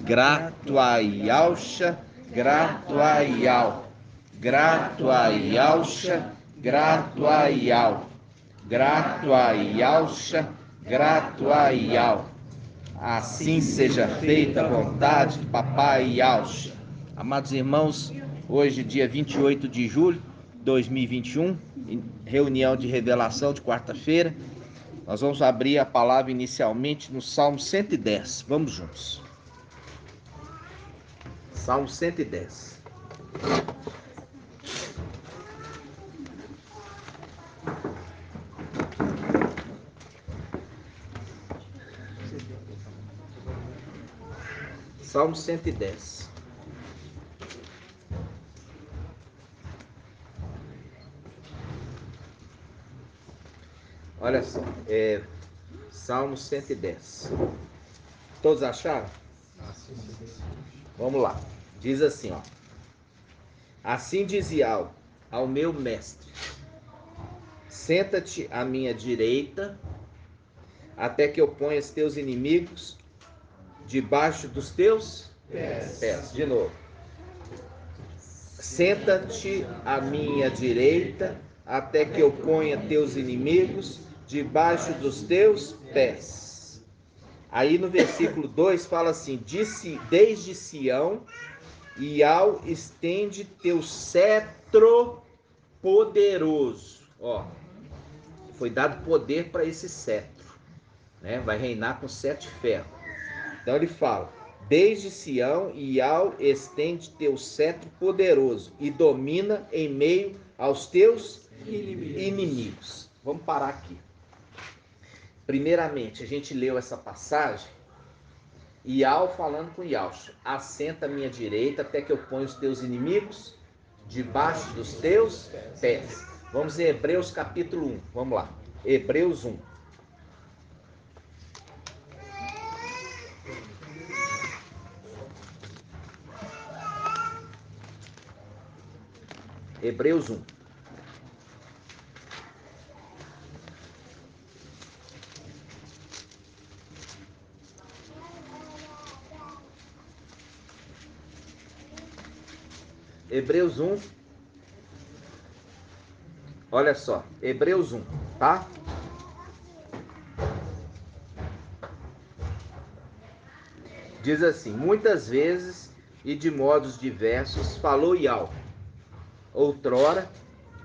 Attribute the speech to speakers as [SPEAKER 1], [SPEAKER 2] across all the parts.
[SPEAKER 1] gratuaialcha, gratuaial, gratuaialcha, gratuaial, gratuaialcha, gratuaial. Assim seja feita a vontade de Papai Yalcha. Amados irmãos, hoje, dia 28 de julho de 2021, reunião de revelação de quarta-feira. Nós vamos abrir a palavra inicialmente no Salmo 110. Vamos juntos. Salmo 110. Salmo 110. Olha só, Salmo 110. Todos acharam? Vamos lá. Diz assim, ó. Assim dizia ao meu mestre: senta-te à minha direita, até que eu ponha os teus inimigos debaixo dos teus pés. De novo. Senta-te à minha direita, até que eu ponha teus inimigos debaixo dos teus pés. Aí no versículo 2 fala assim: desde Sião e estende teu cetro poderoso. Ó, foi dado poder para esse cetro, né? Vai reinar com 7 ferros. Então ele fala: desde Sião e estende teu cetro poderoso e domina em meio aos teus inimigos. Vamos parar aqui. Primeiramente, a gente leu essa passagem, Ial falando com Yalcha: assenta à minha direita até que eu ponha os teus inimigos debaixo dos teus pés. Vamos em Hebreus capítulo 1. Vamos lá. Hebreus 1. Hebreus 1. Hebreus 1. Olha só, Hebreus 1, tá? Diz assim: muitas vezes e de modos diversos falou Ial, outrora,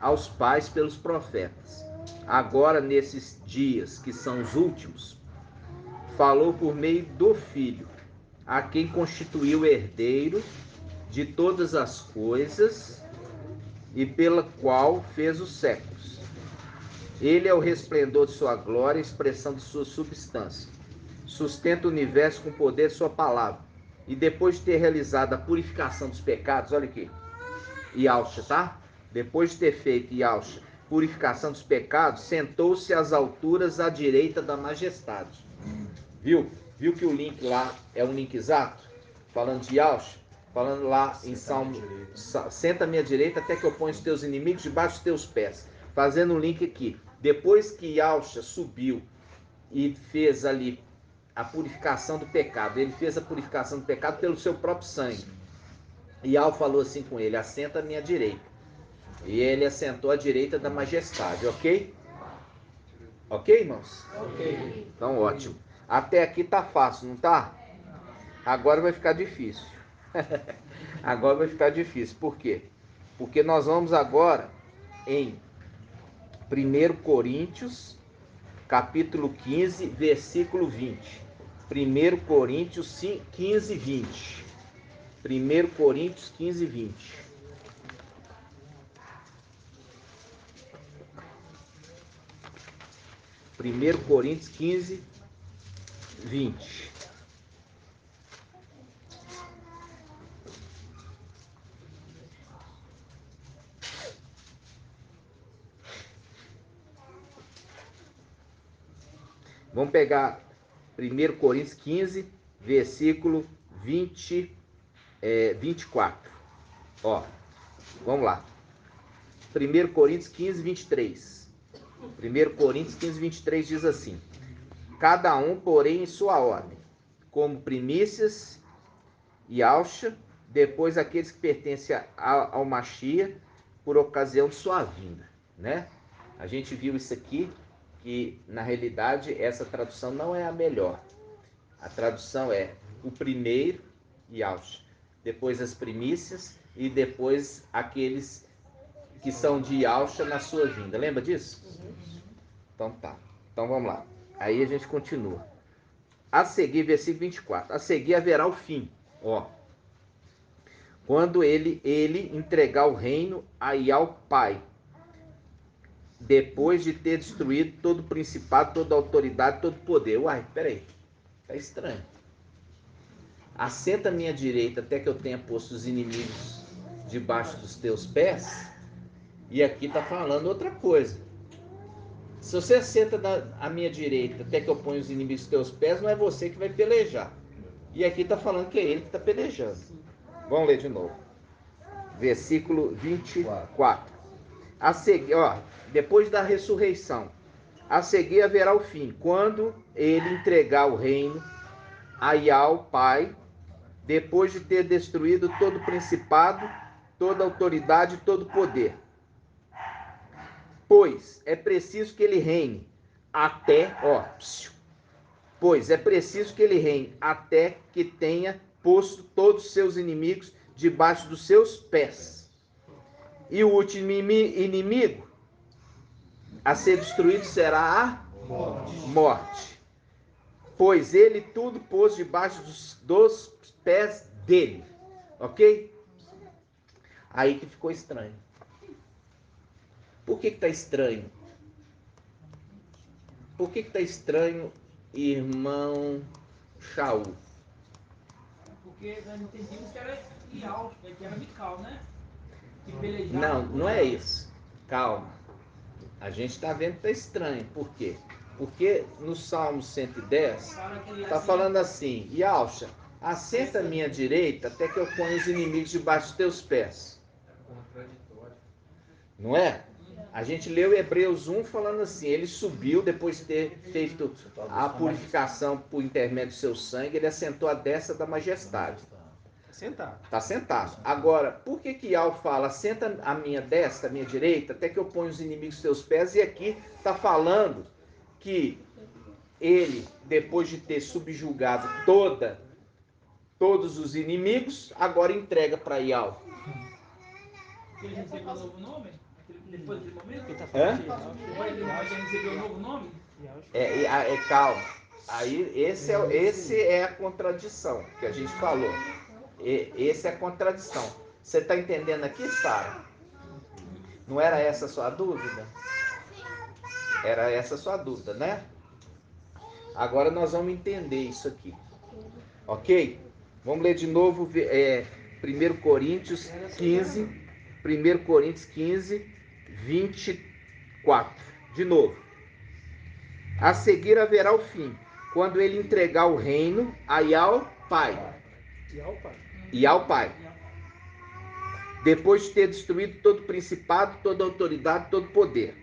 [SPEAKER 1] aos pais pelos profetas. Agora, nesses dias que são os últimos, falou por meio do Filho, a quem constituiu herdeiro de todas as coisas e pela qual fez os séculos. Ele é o resplendor de sua glória, a expressão de sua substância. Sustenta o universo com o poder de sua palavra. E depois de ter realizado a purificação dos pecados, olha aqui, Yalcha, tá? Depois de ter feito Yalcha purificação dos pecados, sentou-se às alturas à direita da majestade. Viu? Viu que o link lá é um link exato? Falando de Yalcha, falando lá em Salmo, senta à minha direita até que eu ponha os teus inimigos debaixo dos teus pés. Fazendo um link aqui. Depois que Yalcha subiu e fez ali a purificação do pecado, ele fez a purificação do pecado pelo seu próprio sangue. E Yal falou assim com ele: assenta à minha direita. E ele assentou à direita da majestade, ok? Ok, irmãos? Ok. Então, ótimo. Até aqui tá fácil, não tá? Agora vai ficar difícil. Agora vai ficar difícil. Por quê? Porque nós vamos agora em 1 Coríntios, capítulo 15, versículo 20. 1 Coríntios 15, 20. 1 Coríntios 15, 20. 1 Coríntios 15, 20. Vamos pegar 1 Coríntios 15, versículo 24. Ó, vamos lá. 1 Coríntios 15, 23. 1 Coríntios 15, 23 diz assim: cada um, porém, em sua ordem, como primícias Yahshua, depois aqueles que pertencem ao Mashiach, por ocasião de sua vinda, né? A gente viu isso aqui, que na realidade essa tradução não é a melhor. A tradução é o primeiro, Yahshua, depois as primícias e depois aqueles que são de Yahshua na sua vinda. Lembra disso? Então tá. Então vamos lá. Aí a gente continua. A seguir, versículo 24. A seguir haverá o fim. Ó. Quando ele entregar o reino aí ao Pai, depois de ter destruído todo o principado, toda a autoridade, todo o poder. Uai, peraí. Tá estranho. Assenta à minha direita até que eu tenha posto os inimigos debaixo dos teus pés. E aqui está falando outra coisa. Se você assenta à minha direita até que eu ponha os inimigos dos teus pés, não é você que vai pelejar. E aqui está falando que é ele que está pelejando. Vamos ler de novo. Versículo 24. A seguir, ó, depois da ressurreição, a seguir haverá o fim, quando ele entregar o reino a Yahweh, Pai, depois de ter destruído todo o principado, toda a autoridade e todo o poder. Pois é preciso que ele reine até, pois é preciso que ele reine até que tenha posto todos os seus inimigos debaixo dos seus pés. E o último inimigo a ser destruído será a morte. Pois ele tudo pôs debaixo dos pés dele. Ok? Aí que ficou estranho. Por que está estranho? Por que está estranho, irmão Shaul?
[SPEAKER 2] Porque nós entendíamos que era Ial, que era Mical, né? Que pelejava.
[SPEAKER 1] Não é isso. Calma. A gente está vendo que está estranho. Por quê? Porque no Salmo 110 está falando assim: Yalcha, assenta à minha direita até que eu ponha os inimigos debaixo dos teus pés. Não é? A gente leu Hebreus 1 falando assim: ele subiu depois de ter feito a purificação por intermédio do seu sangue, ele assentou à destra da majestade. Está sentado. Agora, por que Yahweh fala, senta à minha destra, à minha direita, até que eu ponha os inimigos dos teus pés? E aqui está falando que ele, depois de ter subjugado todos os inimigos, agora entrega para Yahweh.
[SPEAKER 2] Ele recebeu um novo nome? Depois daquele momento?
[SPEAKER 1] Hã?
[SPEAKER 2] Ele recebeu um novo nome?
[SPEAKER 1] Calma. Aí esse é a contradição que a gente falou. Esse é a contradição. Você está entendendo aqui, Sara? Não era essa a sua dúvida? Era essa a sua dúvida, né? Agora nós vamos entender isso aqui. Ok? Vamos ler de novo 1 Coríntios 15. 1 Coríntios 15, 24. De novo. A seguir haverá o fim, quando ele entregar o reino a Yahweh Pai. Yahweh Pai. Depois de ter destruído todo principado, toda autoridade, todo poder.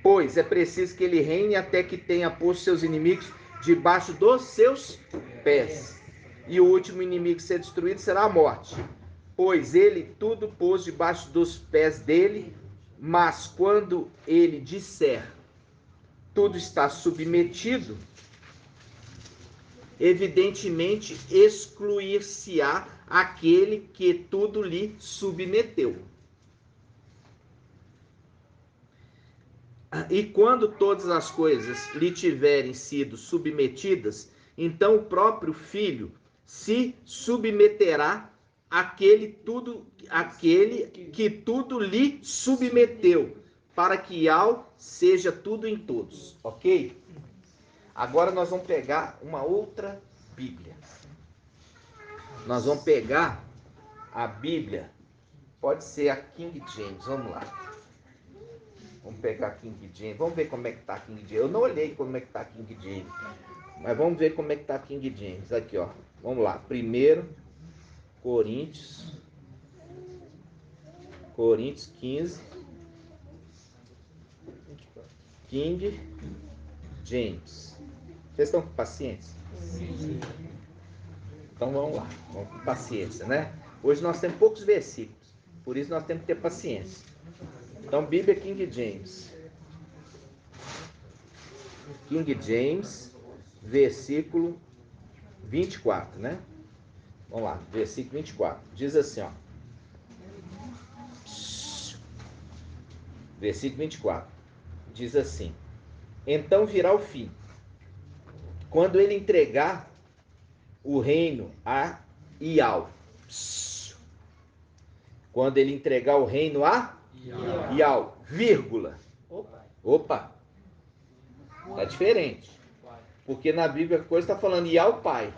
[SPEAKER 1] Pois é preciso que ele reine até que tenha posto seus inimigos debaixo dos seus pés. E o último inimigo a ser destruído será a morte. Pois ele tudo pôs debaixo dos pés dele, mas quando ele disser tudo está submetido, evidentemente excluir-se-á aquele que tudo lhe submeteu. E quando todas as coisas lhe tiverem sido submetidas, então o próprio Filho se submeterá àquele que tudo lhe submeteu, para que ao seja tudo em todos. Ok? Agora nós vamos pegar uma outra Bíblia. Nós vamos pegar a Bíblia, pode ser a King James, vamos lá. Vamos pegar a King James, vamos ver como é que está a King James. Eu não olhei como é que está a King James, mas vamos ver como é que está a King James. Aqui, ó. Vamos lá. 1 Coríntios 15, King James. Vocês estão com paciência?
[SPEAKER 2] Sim.
[SPEAKER 1] Então vamos lá, vamos com paciência, né? Hoje nós temos poucos versículos, por isso nós temos que ter paciência. Então, Bíblia King James. King James, versículo 24, né? Vamos lá, versículo 24. Diz assim, ó. Versículo 24. Diz assim: então virá o fim, quando ele entregar o reino a Ial. Quando ele entregar o reino a Ial, vírgula. Opa, tá diferente. Porque na Bíblia a coisa está falando Ial pai.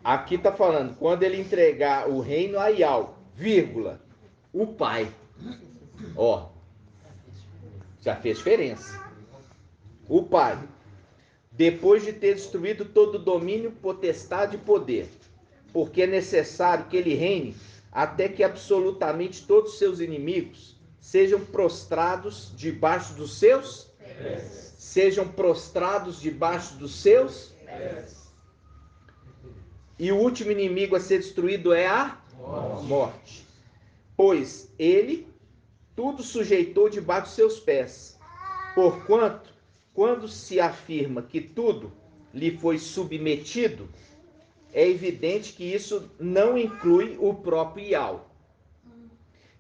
[SPEAKER 1] Aqui está falando quando ele entregar o reino a Ial, vírgula, o pai. Ó, já fez diferença. O pai, depois de ter destruído todo domínio, potestade e poder, porque é necessário que ele reine até que absolutamente todos os seus inimigos sejam prostrados debaixo dos seus pés. Sejam prostrados debaixo dos seus pés. E o último inimigo a ser destruído é a morte. Pois ele tudo sujeitou debaixo dos seus pés. Porquanto, quando se afirma que tudo lhe foi submetido, é evidente que isso não inclui o próprio Ial,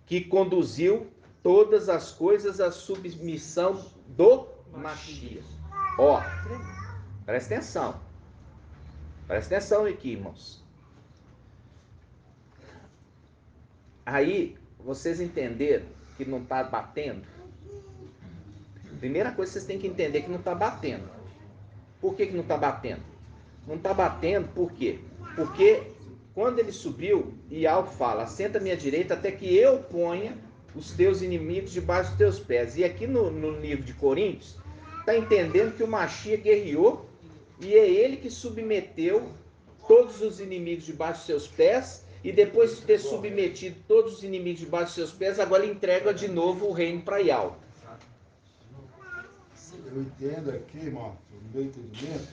[SPEAKER 1] que conduziu todas as coisas à submissão do Mashiach. Ó, presta atenção. Presta atenção aqui, irmãos. Aí, vocês entenderam que não está batendo? Primeira coisa que vocês têm que entender que não está batendo. Por que não está batendo? Não está batendo por quê? Porque quando ele subiu, Ial fala: assenta à minha direita até que eu ponha os teus inimigos debaixo dos teus pés. E aqui no livro de Coríntios, está entendendo que o Mashiach guerreou e é ele que submeteu todos os inimigos debaixo dos seus pés. E depois de ter submetido todos os inimigos debaixo dos seus pés, agora ele entrega de novo o reino para Ial.
[SPEAKER 3] Eu entendo aqui, irmão, no meu entendimento,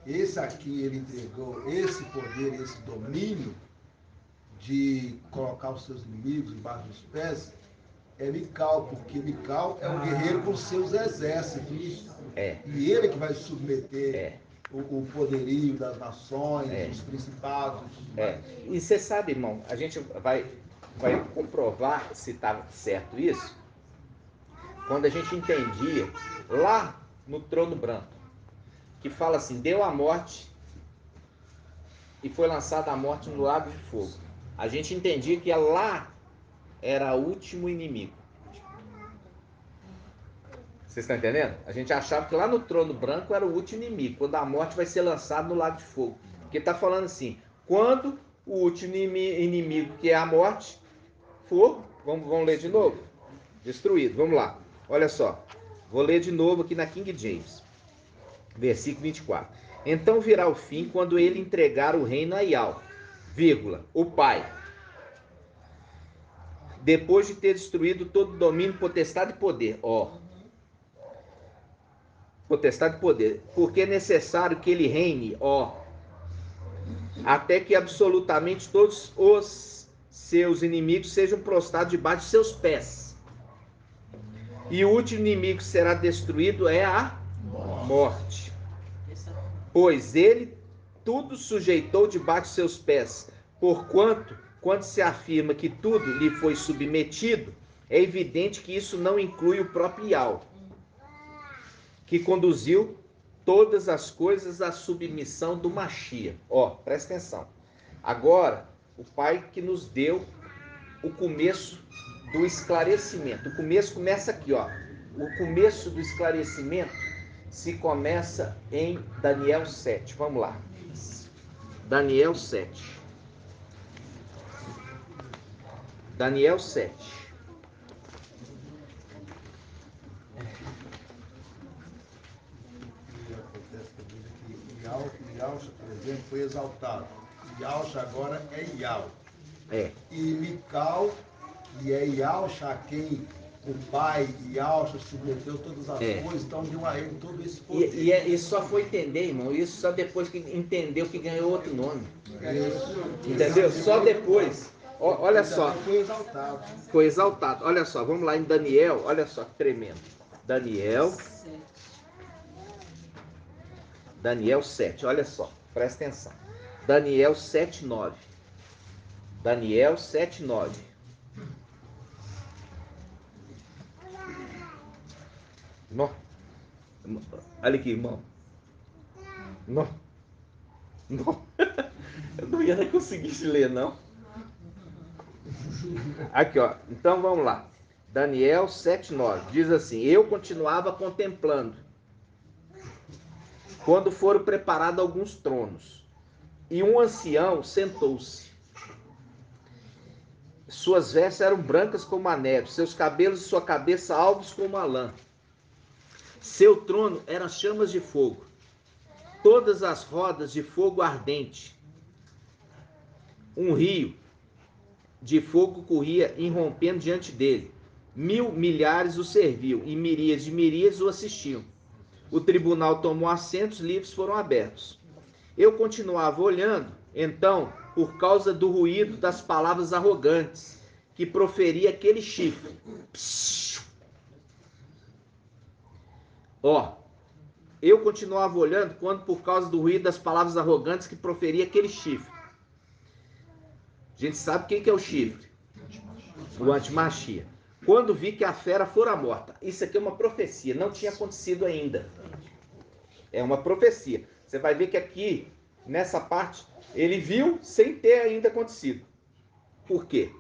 [SPEAKER 3] esse aqui ele entregou esse poder, esse domínio de colocar os seus inimigos embaixo dos pés, é Mical, porque Mical é um guerreiro com seus exércitos. E ele que vai submeter o poderio das nações, os principados.
[SPEAKER 1] E você sabe, irmão, a gente vai comprovar se está certo isso, quando a gente entendia lá no trono branco, que fala assim: deu a morte e foi lançada a morte no lago de fogo. A gente entendia que lá era o último inimigo. Vocês estão entendendo? A gente achava que lá no trono branco era o último inimigo, quando a morte vai ser lançada no lago de fogo. Porque está falando assim: quando o último inimigo, que é a morte, for, vamos ler de novo, destruído. Vamos lá, olha só, vou ler de novo aqui na King James, versículo 24. Então virá o fim quando ele entregar o reino a Ial, vírgula, o pai, depois de ter destruído todo domínio, potestade e poder. Potestade e poder, porque é necessário que ele reine, até que absolutamente todos os seus inimigos sejam prostrados debaixo de seus pés. E o último inimigo que será destruído é a morte. Pois ele tudo sujeitou debaixo de seus pés. Porquanto, quando se afirma que tudo lhe foi submetido, é evidente que isso não inclui o próprio Ial, que conduziu todas as coisas à submissão do Mashiach. Presta atenção. Agora, o Pai que nos deu o começo do esclarecimento. O começo começa aqui, O começo do esclarecimento se começa em Daniel 7. Vamos lá. Daniel 7. Daniel 7.
[SPEAKER 3] Yalcha, por exemplo, foi exaltado. Yalcha agora é Ial. E Mical, que é Yalcha, a quem o pai e Alcha submeteu todas as coisas, então deu a ele todo esse poder.
[SPEAKER 1] E só foi entender, irmão, isso só depois que entendeu que ganhou outro nome. Entendeu? Só depois. Olha só.
[SPEAKER 3] Foi exaltado.
[SPEAKER 1] Foi exaltado. Olha só, vamos lá em Daniel, olha só que tremendo. Daniel 7, olha só, presta atenção. Daniel 7:9. Daniel 7:9. Não. Olha aqui, irmão. Não. Eu não ia conseguir ler, não. Aqui, ó. Então vamos lá. Daniel 7:9. Diz assim: eu continuava contemplando quando foram preparados alguns tronos, e um ancião sentou-se. Suas vestes eram brancas como a neve, seus cabelos e sua cabeça alvos como a lã. Seu trono era chamas de fogo, todas as rodas de fogo ardente. Um rio de fogo corria irrompendo diante dele. 1000 milhares o serviam, e miríades de miríades o assistiam. O tribunal tomou assentos, livros foram abertos. Eu continuava olhando, então, por causa do ruído das palavras arrogantes que proferia aquele chifre. Eu continuava olhando quando, por causa do ruído das palavras arrogantes que proferia aquele chifre. A gente sabe quem que é o chifre? O antimachia. Quando vi que a fera fora morta. Isso aqui é uma profecia, não tinha acontecido ainda. É uma profecia. Você vai ver que aqui, nessa parte, ele viu sem ter ainda acontecido. Por quê?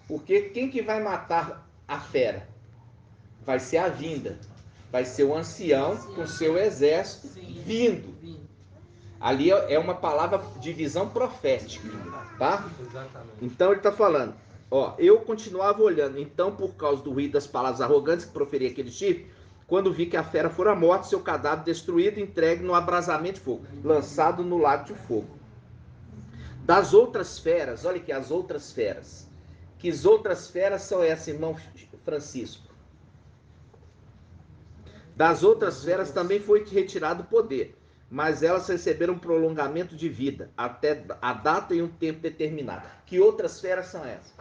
[SPEAKER 1] Porque quem que vai matar a fera? Vai ser a vinda. Vai ser o ancião com seu exército vindo. Ali é uma palavra de visão profética, tá? Então ele está falando, eu continuava olhando, então por causa do ruído das palavras arrogantes que proferia aquele chifre, quando vi que a fera fora morta, seu cadáver destruído, entregue no abrasamento de fogo, lançado no lago de fogo. Das outras feras, olha aqui, as outras feras. Que as outras feras são essas, irmão Francisco? Das outras feras também foi retirado o poder, mas elas receberam um prolongamento de vida, até a data e um tempo determinado. Que outras feras são essas?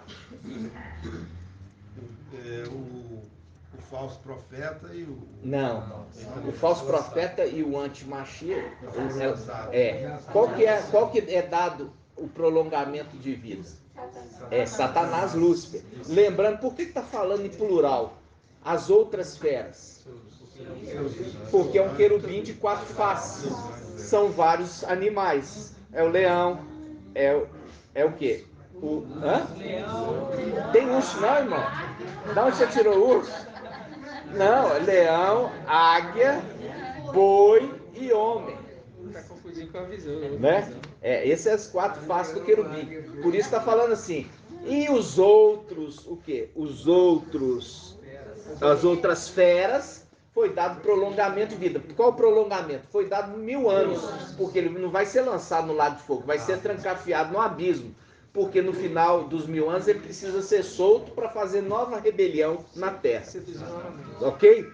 [SPEAKER 3] O falso profeta e o...
[SPEAKER 1] Não, o falso profeta e o antimachia. Qual que é dado o prolongamento de vida? É Satanás, Lúcifer. Lembrando, por que está falando em plural? As outras feras. Porque é um querubim de 4 faces. São vários animais. É o leão. É o quê? Tem urso não, irmão? Da onde você tirou o urso? Não, leão, águia, boi e homem.
[SPEAKER 4] Tá confundindo com a visão.
[SPEAKER 1] Né? Essas são as 4 faces do querubim. Por isso está falando assim. E os outros, o quê? As outras feras, foi dado prolongamento de vida. Qual o prolongamento? Foi dado 1000 anos. Porque ele não vai ser lançado no lago de fogo, vai ser trancafiado no abismo. Porque no final dos 1000 anos ele precisa ser solto para fazer nova rebelião na terra. Ok?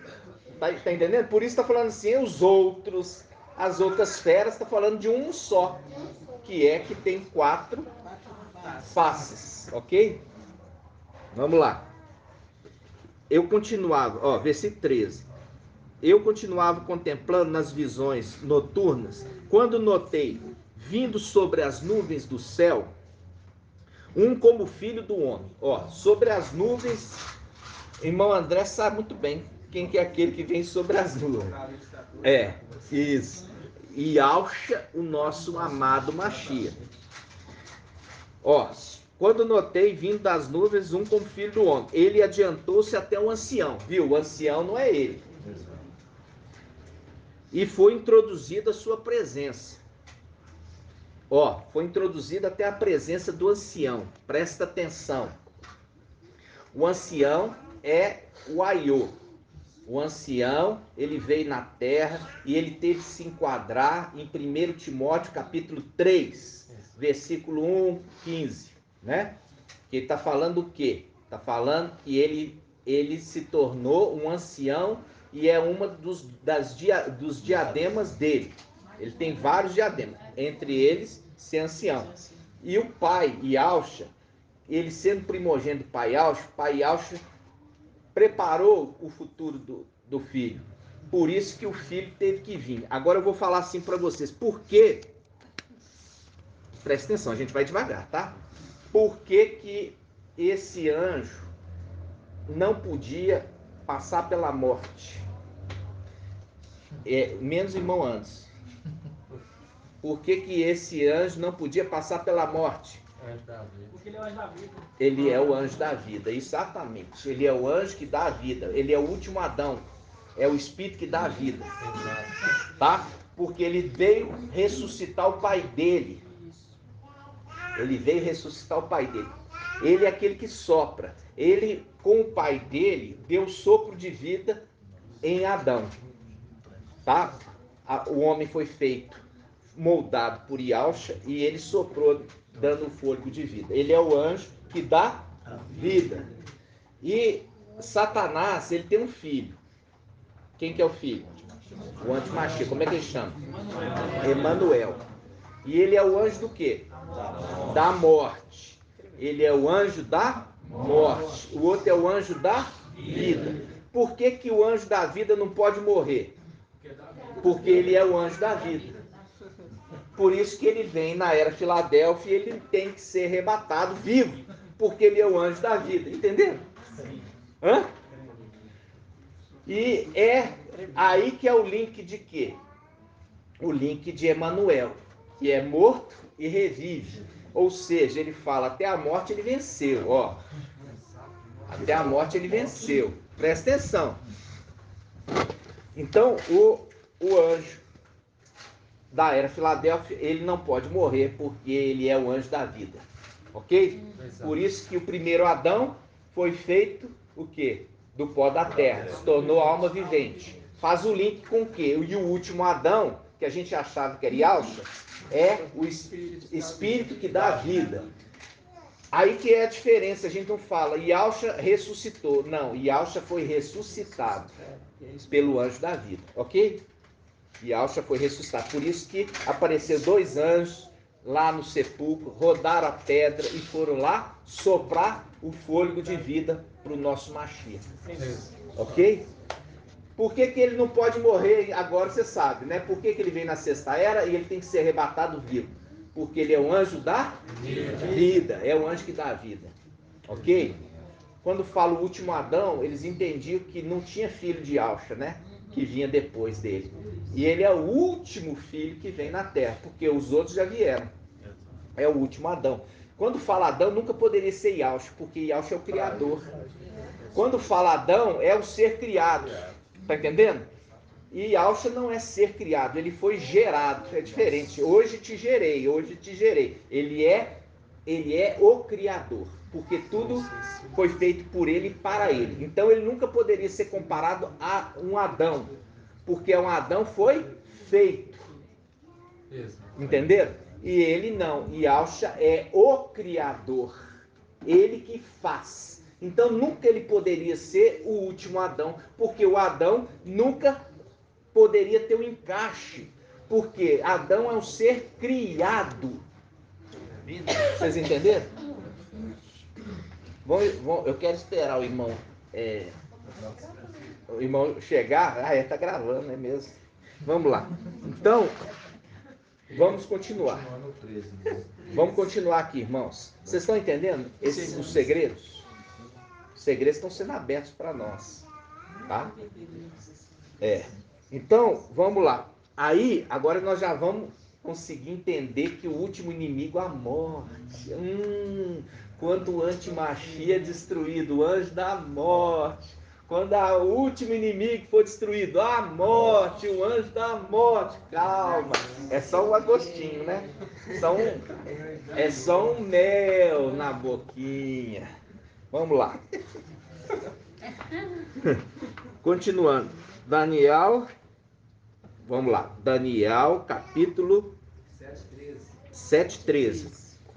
[SPEAKER 1] Tá entendendo? Por isso está falando assim, as outras feras, está falando de um só, que tem 4 faces. Ok? Vamos lá. Eu continuava, versículo 13. Eu continuava contemplando nas visões noturnas, quando notei, vindo sobre as nuvens do céu, um como filho do homem. Sobre as nuvens, irmão André sabe muito bem quem que é aquele que vem sobre as nuvens. Isso. E Alcha, o nosso amado Machia. Quando notei vindo das nuvens um como filho do homem, ele adiantou-se até o ancião. Viu? O ancião não é ele. E foi introduzida a sua presença. Foi introduzida até a presença do ancião. Presta atenção. O ancião é o Aiô. O ancião, ele veio na terra e ele teve que se enquadrar em 1 Timóteo capítulo 3, versículo 1, 15. Né? Que ele está falando o quê? Está falando que ele ele se tornou um ancião e é uma dos diademas dele. Ele tem vários diademas, entre eles ser ancião. E o pai, Yahusha, ele sendo primogênito do pai Yahusha preparou o futuro do filho. Por isso que o filho teve que vir. Agora eu vou falar assim para vocês. Por quê? Presta atenção, a gente vai devagar, tá? Por que que esse anjo não podia passar pela morte? Menos irmão antes. Por que que esse anjo não podia passar pela morte?
[SPEAKER 2] Porque ele é o anjo da vida.
[SPEAKER 1] Ele é o anjo da vida, exatamente. Ele é o anjo que dá a vida. Ele é o último Adão. É o Espírito que dá a vida. Tá? Porque ele veio ressuscitar o pai dele. Ele veio ressuscitar o pai dele. Ele é aquele que sopra. Ele, com o pai dele, deu sopro de vida em Adão. Tá? O homem foi feito, moldado por Yahusha, e ele soprou, dando o fôlego de vida. Ele é o anjo que dá vida. E Satanás, ele tem um filho. Quem que é o filho? O antimachia. Como é que ele chama? Emanuel. E ele é o anjo do quê? Da morte. Ele é o anjo da morte. O outro é o anjo da vida. Por que que o anjo da vida não pode morrer? Porque ele é o anjo da vida. Por isso que ele vem na era Filadélfia e ele tem que ser arrebatado vivo. Porque ele é o anjo da vida. Entenderam? Hã? E é aí que é o link de quê? O link de Emanuel, que é morto e revive. Ou seja, ele fala, até a morte ele venceu, ó. Até a morte ele venceu. Presta atenção. Então, o anjo da era Filadélfia, ele não pode morrer porque ele é o anjo da vida. Ok? Por isso que o primeiro Adão foi feito o quê? Do pó da terra, se tornou alma vivente. Faz o link com o quê? E o último Adão, que a gente achava que era Yahusha, é o Espírito que dá vida. Aí que é a diferença, a gente não fala Yahusha ressuscitou. Não, Yahusha foi ressuscitado pelo anjo da vida, ok? Yahusha foi ressuscitado. Por isso que apareceram 2 anjos lá no sepulcro, rodaram a pedra e foram lá soprar o fôlego de vida para o nosso Mashiach. Ok? Por que que ele não pode morrer agora, você sabe, né? Por que que ele vem na sexta era e ele tem que ser arrebatado vivo? Porque ele é o anjo da vida. É o anjo que dá a vida. Ok? Quando fala o último Adão, eles entendiam que não tinha filho de Yahusha, né? Que vinha depois dele. E ele é o último filho que vem na terra, porque os outros já vieram. É o último Adão. Quando fala Adão, nunca poderia ser Yahusha, porque Yahusha é o Criador. Quando fala Adão, é o ser criado. Tá entendendo? E Yahusha não é ser criado, ele foi gerado. É diferente. Hoje te gerei, hoje te gerei. Ele é o Criador, porque tudo foi feito por ele e para ele. Então ele nunca poderia ser comparado a um Adão, porque um Adão foi feito. Entenderam? E ele não. Yahusha é o Criador. Ele que faz. Então nunca ele poderia ser o último Adão, porque o Adão nunca poderia ter um encaixe, porque Adão é um ser criado. Vocês entenderam? Eu quero esperar o irmão chegar. Tá gravando, não é mesmo? Vamos lá. Então, vamos continuar. Vamos continuar aqui, irmãos. Vocês estão entendendo os segredos? Os segredos estão sendo abertos para nós. Tá? Então, vamos lá. Aí, agora nós já vamos conseguir entender que o último inimigo é a morte. Quando o antimachia é destruído, o anjo da morte. Quando o último inimigo for destruído, a morte, o anjo da morte. Calma, é só um agostinho, né? É só um mel na boquinha. Vamos lá. Continuando. Daniel, vamos lá. Daniel, capítulo 7:13.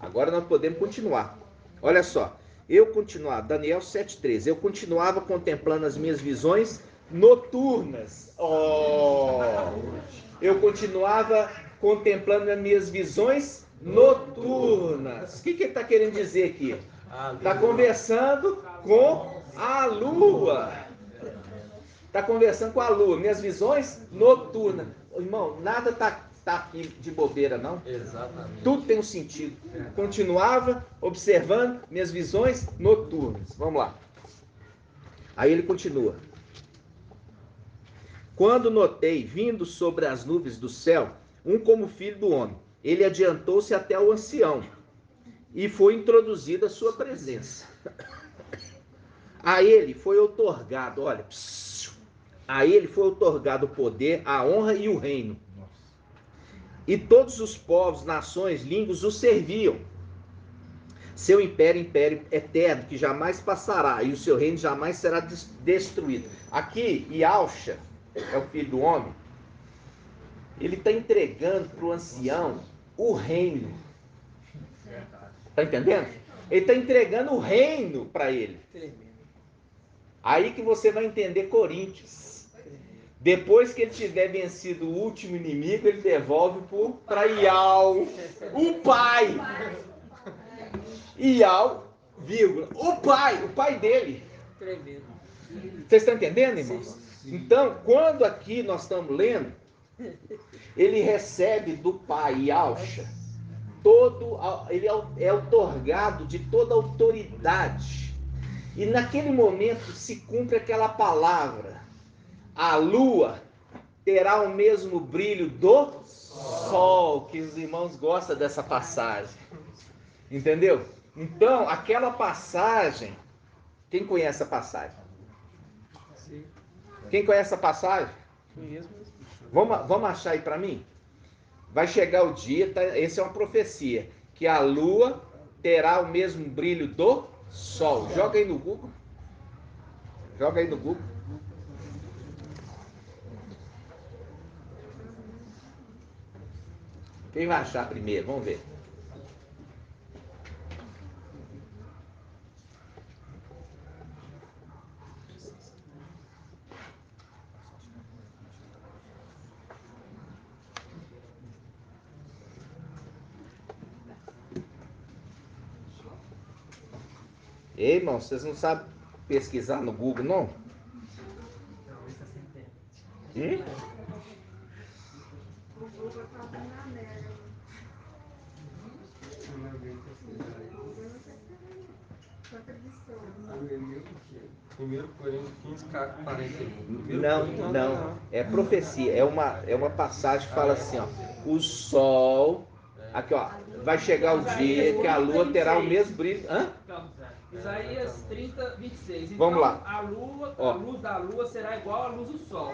[SPEAKER 1] Agora nós podemos continuar. Olha só. Daniel 7,13, eu continuava contemplando as minhas visões noturnas. Eu continuava contemplando as minhas visões noturnas. O que ele está querendo dizer aqui? Está conversando com a lua. Está conversando com a lua. Minhas visões noturnas. Irmão, nada está aqui de bobeira, não.
[SPEAKER 4] Exatamente.
[SPEAKER 1] Tudo tem um sentido. Continuava observando minhas visões noturnas. Vamos lá. Aí ele continua. Quando notei, vindo sobre as nuvens do céu, um como filho do homem, ele adiantou-se até o ancião e foi introduzido à sua presença. A ele foi outorgado, olha, a ele foi outorgado o poder, a honra e o reino. E todos os povos, nações, línguas o serviam. Seu império eterno, que jamais passará, e o seu reino jamais será destruído. Aqui, Yahushua, é o filho do homem, ele está entregando para o ancião o reino. Está entendendo? Ele está entregando o reino para ele. Aí que você vai entender Coríntios. Depois que ele tiver vencido o último inimigo, ele devolve para Iau, o pai. Iau, vírgula, o pai dele. Vocês estão entendendo, irmãos? Então, quando aqui nós estamos lendo, ele recebe do pai, Yahushua, ele é outorgado de toda autoridade. E naquele momento se cumpre aquela palavra: a lua terá o mesmo brilho do sol, que os irmãos gostam dessa passagem. Entendeu? Então, aquela passagem, quem conhece a passagem? Quem conhece a passagem? Vamos achar aí para mim? Vai chegar o dia, tá? Essa é uma profecia, que a lua terá o mesmo brilho do sol. Joga aí no Google. Joga aí no Google. Quem vai achar primeiro? Vamos ver. Ei, irmão, vocês não sabem pesquisar no Google, não?
[SPEAKER 4] Primeiro Coríntios 15, 41.
[SPEAKER 1] Não. É profecia. É uma passagem que fala assim, ó. O sol... Aqui, ó. Vai chegar o dia que a lua terá o mesmo brilho... Hã?
[SPEAKER 2] Isaías 30, 26. Então,
[SPEAKER 1] vamos lá.
[SPEAKER 2] A luz da lua será igual à luz do sol.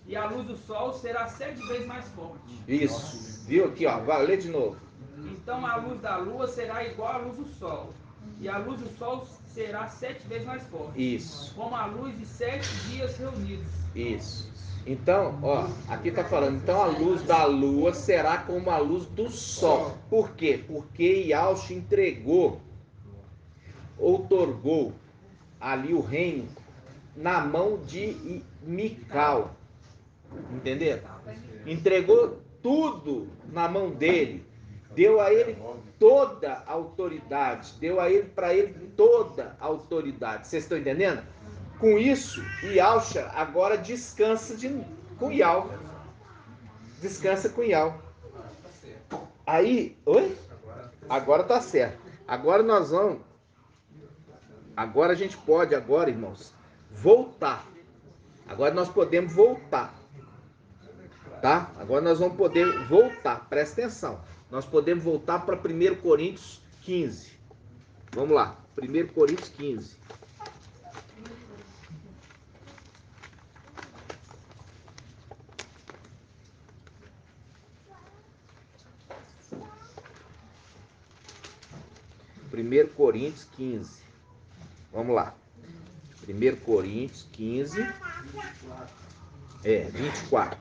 [SPEAKER 2] E a luz do sol será 7 vezes mais forte.
[SPEAKER 1] Isso. Viu aqui, ó. Vai ler de novo.
[SPEAKER 2] Então a luz da lua será igual à luz do sol. E a luz do sol será 7 vezes mais forte.
[SPEAKER 1] Isso.
[SPEAKER 2] Como a luz de 7 dias reunidos.
[SPEAKER 1] Isso. Então, ó, aqui está falando, então a luz da lua será como a luz do sol. Por quê? Porque Yahushua outorgou ali o reino na mão de Mical. Entenderam? Entregou tudo na mão dele. Deu a ele toda a autoridade. Deu a ele, para ele, toda a autoridade. Vocês estão entendendo? Com isso, Yahushua agora descansa com Yahweh. Descansa com Yahweh. Aí, oi? Agora tá certo. Agora nós vamos. Agora a gente pode, irmãos, voltar. Agora nós podemos voltar. Tá? Agora nós vamos poder voltar. Presta atenção. Nós podemos voltar para 1 Coríntios 15. Vamos lá. 1 Coríntios 15. Primeiro Coríntios 15. Vamos lá. 1 Coríntios 15. 24.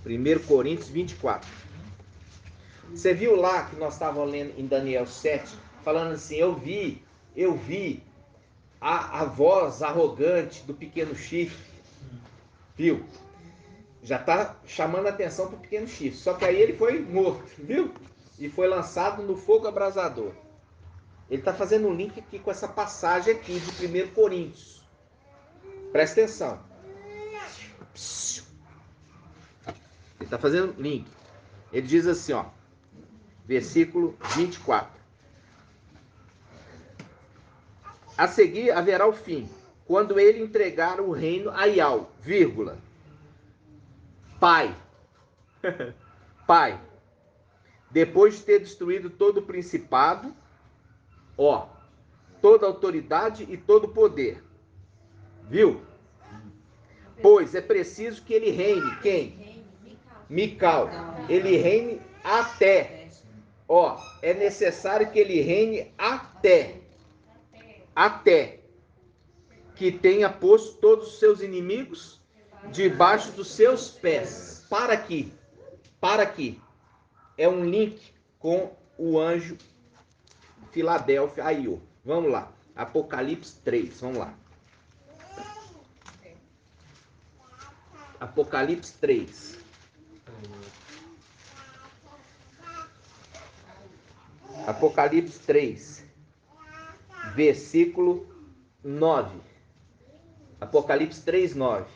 [SPEAKER 1] 1 Coríntios 24. Você viu lá que nós estávamos lendo em Daniel 7, falando assim, eu vi a voz arrogante do pequeno chifre, viu? Já está chamando a atenção para o pequeno chifre. Só que aí ele foi morto, viu? E foi lançado no fogo abrasador. Ele está fazendo um link aqui com essa passagem aqui de 1 Coríntios. Presta atenção. Ele está fazendo link. Ele diz assim, ó, versículo 24. A seguir haverá o fim, quando ele entregar o reino a Iau, vírgula, Pai, Pai, depois de ter destruído todo o principado, ó, toda autoridade e todo poder, viu? Pois é preciso que ele reine, quem? Mical, ele reine até, ó, é necessário que ele reine até que tenha posto todos os seus inimigos debaixo dos seus pés. Para aqui. É um link com o anjo Filadélfia aí, ó. Vamos lá. Apocalipse 3, vamos lá. Apocalipse 3. Apocalipse 3, versículo 9. Apocalipse 3, 9.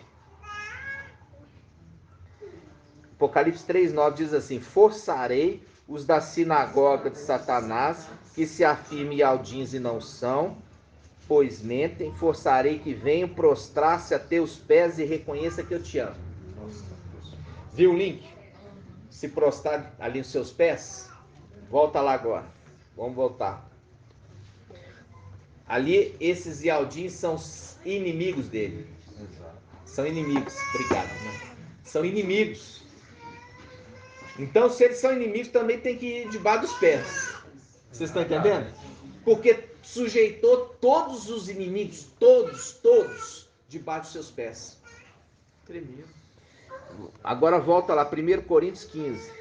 [SPEAKER 1] Apocalipse 3, 9 diz assim: forçarei os da sinagoga de Satanás, que se afirmem aldins e não são, pois mentem, forçarei que venham prostrar-se a teus pés e reconheça que eu te amo. Viu o link? Se prostrar ali nos seus pés? Volta lá agora. Vamos voltar. Ali, esses Ialdins são os inimigos dele. São inimigos. Obrigado. São inimigos. Então, se eles são inimigos, também tem que ir debaixo dos pés. Vocês estão entendendo? Porque sujeitou todos os inimigos, todos, debaixo dos seus pés.
[SPEAKER 4] Tremendo.
[SPEAKER 1] Agora volta lá, 1 Coríntios 15.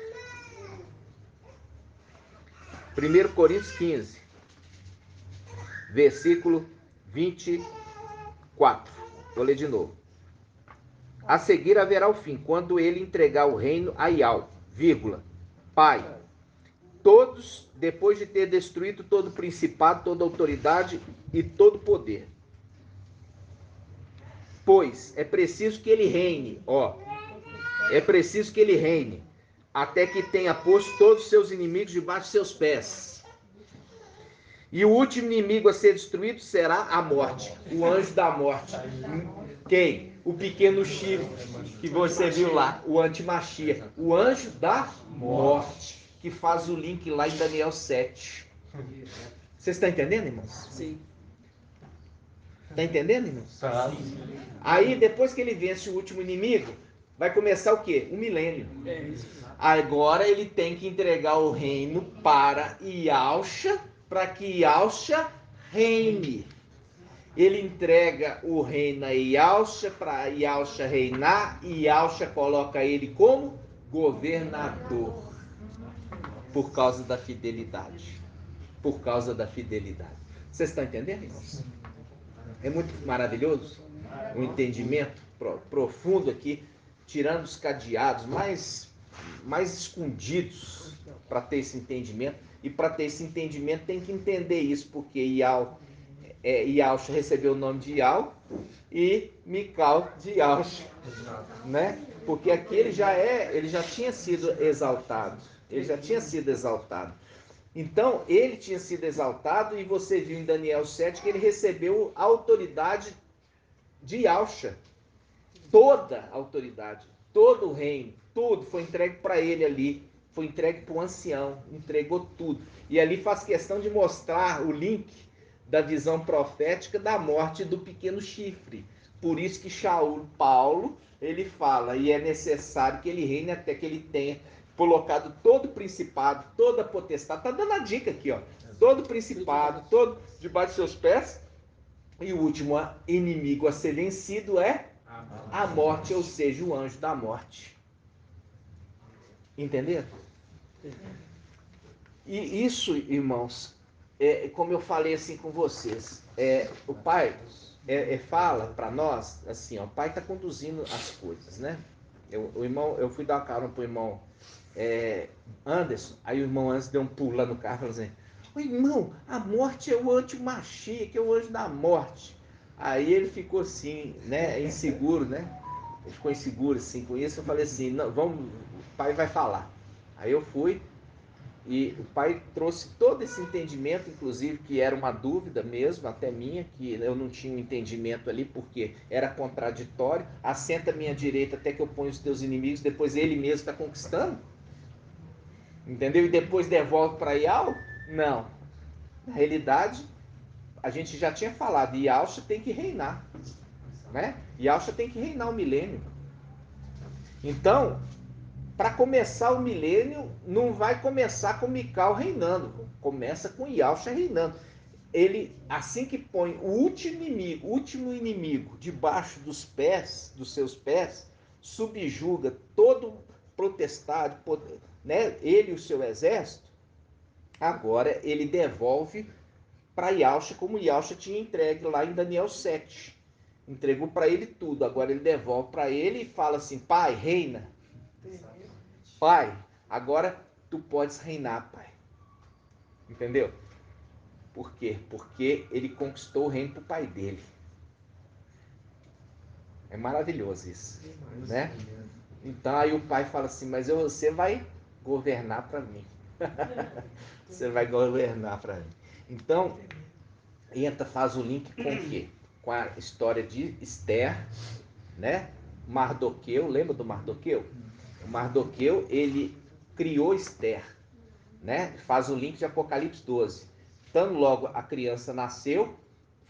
[SPEAKER 1] 1 Coríntios 15, versículo 24. Vou ler de novo. A seguir haverá o fim, quando ele entregar o reino a Iau, vírgula, Pai. Todos, depois de ter destruído todo o principado, toda autoridade e todo poder. Pois é preciso que ele reine, ó. É preciso que ele reine, até que tenha posto todos os seus inimigos debaixo de seus pés. E o último inimigo a ser destruído será a morte, o anjo da morte. Quem? O pequeno chifre que você viu lá, o antimachia, o anjo da morte, que faz o link lá em Daniel 7. Vocês estão entendendo, irmãos?
[SPEAKER 2] Sim.
[SPEAKER 1] Está entendendo, irmãos?
[SPEAKER 4] Sim.
[SPEAKER 1] Aí, depois que ele vence o último inimigo, vai começar o quê? O milênio.
[SPEAKER 2] É isso.
[SPEAKER 1] Agora ele tem que entregar o reino para Ialcha, para que Ialcha reine. Ele entrega o reino a Ialcha, para Ialcha reinar, e Ialcha coloca ele como governador. Por causa da fidelidade. Por causa da fidelidade. Vocês estão entendendo, irmãos? É muito maravilhoso o entendimento profundo aqui, tirando os cadeados mais escondidos para ter esse entendimento. E para ter esse entendimento tem que entender isso, porque Ialcha recebeu o nome de Iau e Mical de Ialcha, né? Porque aqui ele já tinha sido exaltado. Ele já tinha sido exaltado. Então, ele tinha sido exaltado, e você viu em Daniel 7 que ele recebeu a autoridade de Ialcha. Toda a autoridade, todo o reino, tudo foi entregue para ele ali. Foi entregue para o ancião, entregou tudo. E ali faz questão de mostrar o link da visão profética da morte do pequeno chifre. Por isso que Paulo, ele fala, e é necessário que ele reine até que ele tenha colocado todo o principado, toda a potestade. Está dando a dica aqui, ó. Todo o principado, todo debaixo de seus pés. E o último inimigo a ser vencido é a morte, ou seja, o anjo da morte. Entenderam? E isso, irmãos, como eu falei assim com vocês, o pai fala para nós assim, ó, o pai está conduzindo as coisas, né? Eu fui dar uma carona pro irmão Anderson, aí o irmão Anderson deu um pulo lá no carro e falou assim: "Ô, irmão, a morte é o anti-machia, que é o anjo da morte." Aí ele ficou assim, né, inseguro, né? Ele ficou inseguro assim com isso. Eu falei assim: "Não, vamos, o pai vai falar." Aí eu fui. E o pai trouxe todo esse entendimento, inclusive, que era uma dúvida mesmo, até minha, que eu não tinha um entendimento ali, porque era contraditório. Assenta à minha direita até que eu ponha os teus inimigos, depois ele mesmo está conquistando. Entendeu? E depois devolve para Ial? Não. Na realidade, a gente já tinha falado, Yalcha tem que reinar. Né? Yalcha tem que reinar o milênio. Então, para começar o milênio, não vai começar com Mical reinando, começa com Yalcha reinando. Ele, assim que põe o último inimigo debaixo dos seus pés, subjuga todo protestado, né, ele e o seu exército. Agora ele devolve para Yalcha, como Yalcha tinha entregue lá em Daniel 7. Entregou para ele tudo, agora ele devolve para ele e fala assim: pai, reina. Pai, agora tu podes reinar, pai. Entendeu? Por quê? Porque ele conquistou o reino pro pai dele. É maravilhoso isso, né? Então aí o pai fala assim: mas você vai governar para mim. Você vai governar para mim. Então, faz o link com o quê? Com a história de Esther, né? Mardoqueu, lembra do Mardoqueu? O Mardoqueu, ele criou Esther, né? Faz o link de Apocalipse 12. Então, logo a criança nasceu,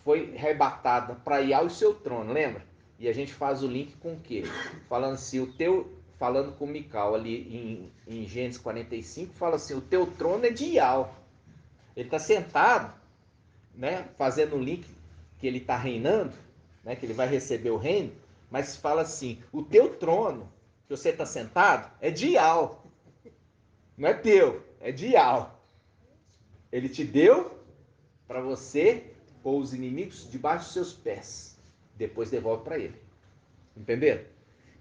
[SPEAKER 1] foi arrebatada para ir ao seu trono, lembra? E a gente faz o link com o quê? Falando assim, falando com Mical ali em Gênesis 45, fala assim: o teu trono é de Ial. Ele está sentado, né? Fazendo o link que ele está reinando, né? Que ele vai receber o reino, mas fala assim: o teu trono, que você está sentado, é de Ial. Não é teu, é de Ial. Ele te deu para você pôr os inimigos debaixo dos seus pés. Depois devolve para ele. Entenderam?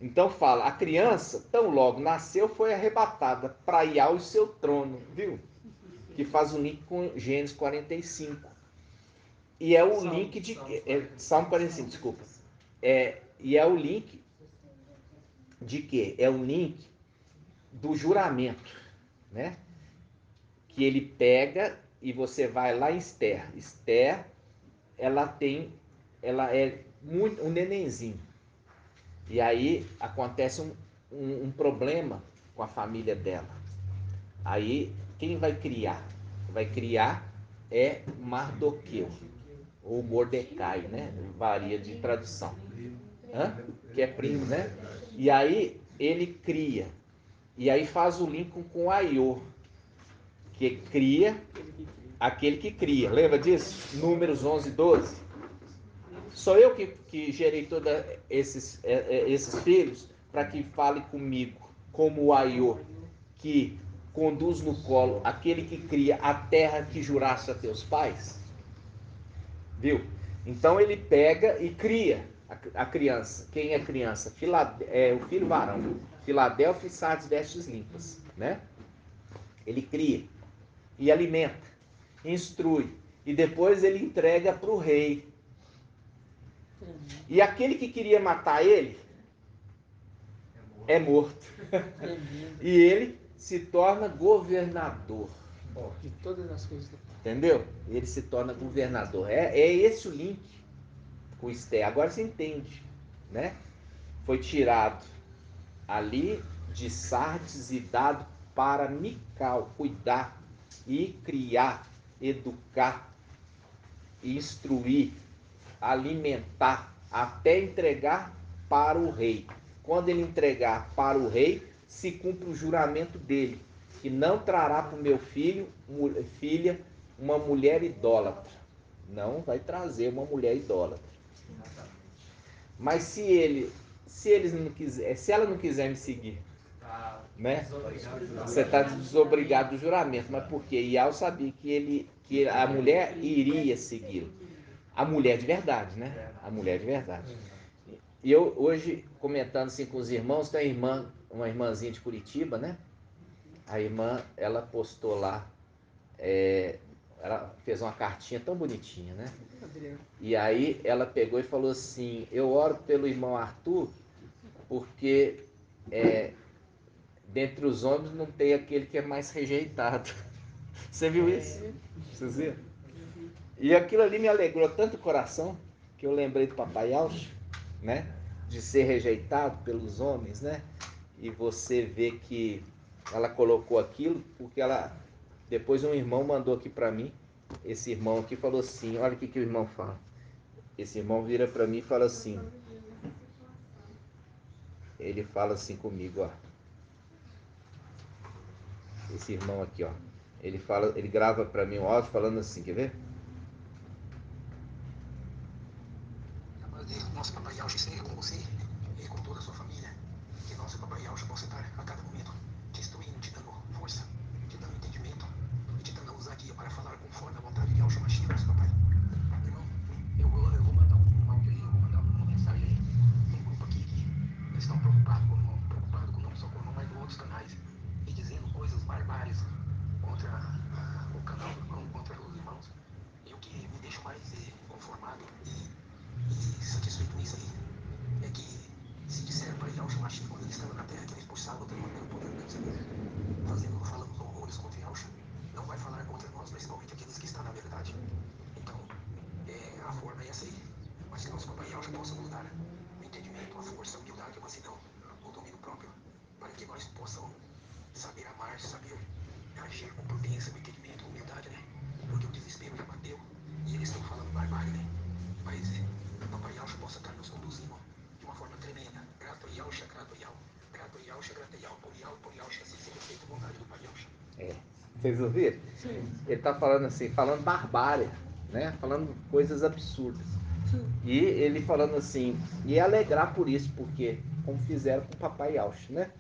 [SPEAKER 1] Então fala, a criança, tão logo nasceu, foi arrebatada para Ial e seu trono, viu? Que faz o link com Gênesis 45. E é o link de... Salmo 45, desculpa. E é o link de quê? É o link do juramento, né? Que ele pega e você vai lá em Esther. Esther, ela é muito um nenenzinho. E aí acontece um problema com a família dela. Aí quem vai criar? Vai criar Mardoqueu ou Mordecai, né? Varia de tradução. Que é primo, né? E aí ele cria. E aí faz o link com Aiô, que cria aquele que cria. Lembra disso? Números 11 e 12. Sou eu que gerei todos esses filhos para que fale comigo, como o Aiô, que conduz no colo aquele que cria a terra que juraste a teus pais. Viu? Então ele pega e cria a criança. Quem é criança? O filho varão. Filadélfia e Sardes vestes limpas, né? Ele cria e alimenta, instrui, e depois ele entrega para o rei. E aquele que queria matar ele é morto. E ele se torna governador
[SPEAKER 2] de todas as coisas do Pai.
[SPEAKER 1] Entendeu? Ele se torna governador. É esse o link com Esther. Agora você entende, né? Foi tirado ali de Sardes e dado para Mical cuidar e criar, educar, instruir, alimentar, até entregar para o rei. Quando ele entregar para o rei, se cumpre o juramento dele, que não trará para o meu filha, uma mulher idólatra. Não vai trazer uma mulher idólatra. Mas se ela não quiser me seguir, né? Você está desobrigado do juramento, mas por quê? Ial sabia que a mulher iria segui-lo. A mulher de verdade, né? A mulher de verdade. E eu hoje, comentando assim com os irmãos, tem uma irmãzinha de Curitiba, né? A irmã, ela postou lá, ela fez uma cartinha tão bonitinha, né? E aí ela pegou e falou assim, eu oro pelo irmão Arthur, porque dentre os homens não tem aquele que é mais rejeitado. Você viu isso? Vocês viram? E aquilo ali me alegrou tanto o coração, que eu lembrei do papai Alcho, né? De ser rejeitado pelos homens, né? E você vê que ela colocou aquilo porque depois um irmão mandou aqui para mim, esse irmão aqui falou assim, olha o que o irmão fala. Esse irmão vira para mim e fala assim, ele fala assim comigo, ó. Esse irmão aqui, ó. Ele grava para mim um áudio falando assim, quer ver?
[SPEAKER 5] Nosso papai Alcho esteja com você e com toda a sua família. Que nosso papai Alcho possa estar a cada momento te instruindo, te dando força, te dando entendimento e te dando ousadia para falar conforme a vontade de Alcho Mashiach, nosso papai. Irmão, eu vou mandar um áudio aí, eu vou mandar uma mensagem aí. Tem um grupo aqui que estão preocupados não só com o irmão, mas com outros canais. E dizendo coisas barbárias contra o canal do irmão, contra os irmãos. E o que me deixa mais conformado e satisfeito nisso aí é que se disseram para Yahshua Mashiach quando ele estava na terra que ele expulsava o demônio pelo poder do Deus, falando horrores contra Yahshua, não vai falar contra nós, principalmente aqueles que estão na verdade. Então, a forma é essa aí. Mas que nosso papai Yahshua possa nos dar o entendimento, a força, a humildade, a mansidão, o domínio próprio, para que nós possamos saber amar, saber agir com prudência, com entendimento, com humildade, né? Porque o desespero já bateu e eles estão falando barbárie, né? Mas o papai Yahshua possa estar nos conduzindo de uma forma tremenda. Grato a Yahshua, grato a Yahshua, grato a Yahshua, grato a Yahshua, por Yahshua, assim seja feito a vontade do pai Yahshua.
[SPEAKER 1] Vocês ouviram? Ele está falando assim, falando barbárie, né? Falando coisas absurdas. E ele falando assim, e alegrar por isso, porque como fizeram com o papai Yahshua, né?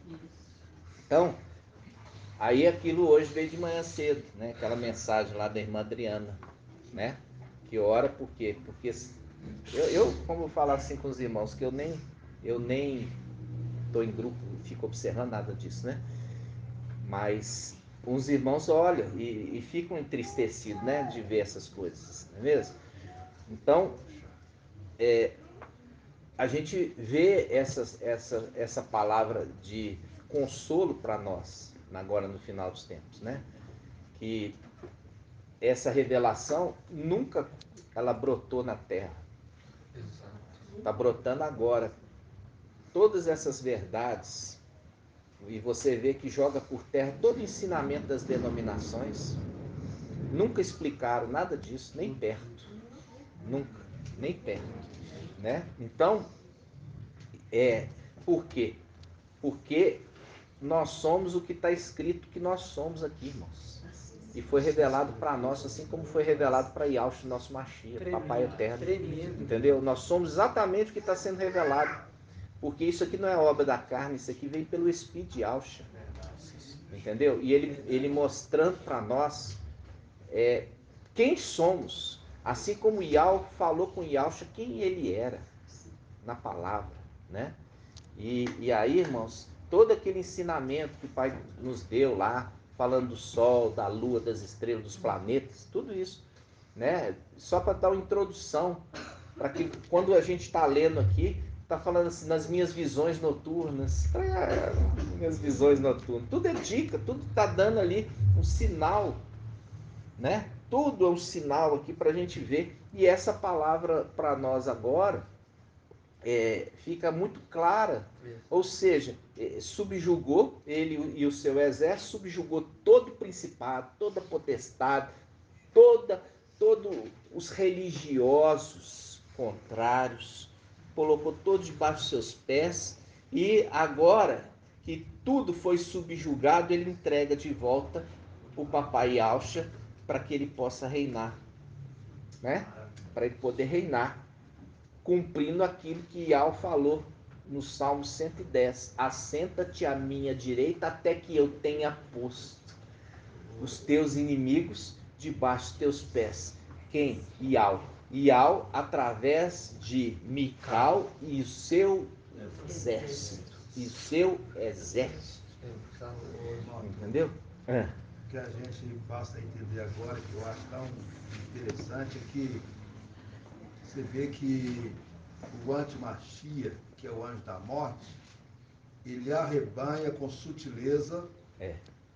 [SPEAKER 1] Então, aí aquilo hoje veio de manhã cedo, né? Aquela mensagem lá da irmã Adriana, né? Que ora por quê? Porque como eu falo assim com os irmãos, que eu nem estou em grupo, fico observando nada disso, né? Mas os irmãos olham e ficam entristecidos, né? De ver essas coisas, não é mesmo? Então, a gente vê essa palavra de consolo para nós, agora no final dos tempos, né? Que essa revelação nunca ela brotou na terra. Está brotando agora. Todas essas verdades, e você vê que joga por terra todo o ensinamento das denominações, nunca explicaram nada disso, nem perto. Nunca, nem perto. Né? Então, por quê? Porque nós somos o que está escrito que nós somos aqui, irmãos. E foi revelado para nós, assim como foi revelado para Yahshua, nosso Mashiach, Papai Eterno. Entendeu? Nós somos exatamente o que está sendo revelado. Porque isso aqui não é obra da carne, isso aqui vem pelo Espírito de Yahshua. Entendeu? E ele mostrando para nós quem somos. Assim como Yahweh falou com Yahshua quem ele era na palavra. Né? E aí, irmãos, todo aquele ensinamento que o Pai nos deu lá, falando do sol, da lua, das estrelas, dos planetas, tudo isso, né? Só para dar uma introdução, para que quando a gente está lendo aqui, está falando assim, nas minhas visões noturnas, minhas visões noturnas, tudo é dica, tudo está dando ali um sinal, né? Tudo é um sinal aqui para a gente ver, e essa palavra para nós agora, fica muito clara, ou seja, subjugou ele e o seu exército, subjugou todo o principado, toda a potestade, todos os religiosos contrários, colocou todos debaixo dos seus pés, e agora que tudo foi subjugado, ele entrega de volta o papai Yahshua para que ele possa reinar, né? Para ele poder reinar, cumprindo aquilo que Yahweh falou no Salmo 110, assenta-te à minha direita até que eu tenha posto os teus inimigos debaixo dos teus pés. Quem? Ial. Ial através de Mical e o seu exército. E o seu exército. Entendeu?
[SPEAKER 3] O que a gente basta entender agora, que eu acho tão interessante, é que você vê que o antimachia, que é o anjo da morte, ele arrebanha com sutileza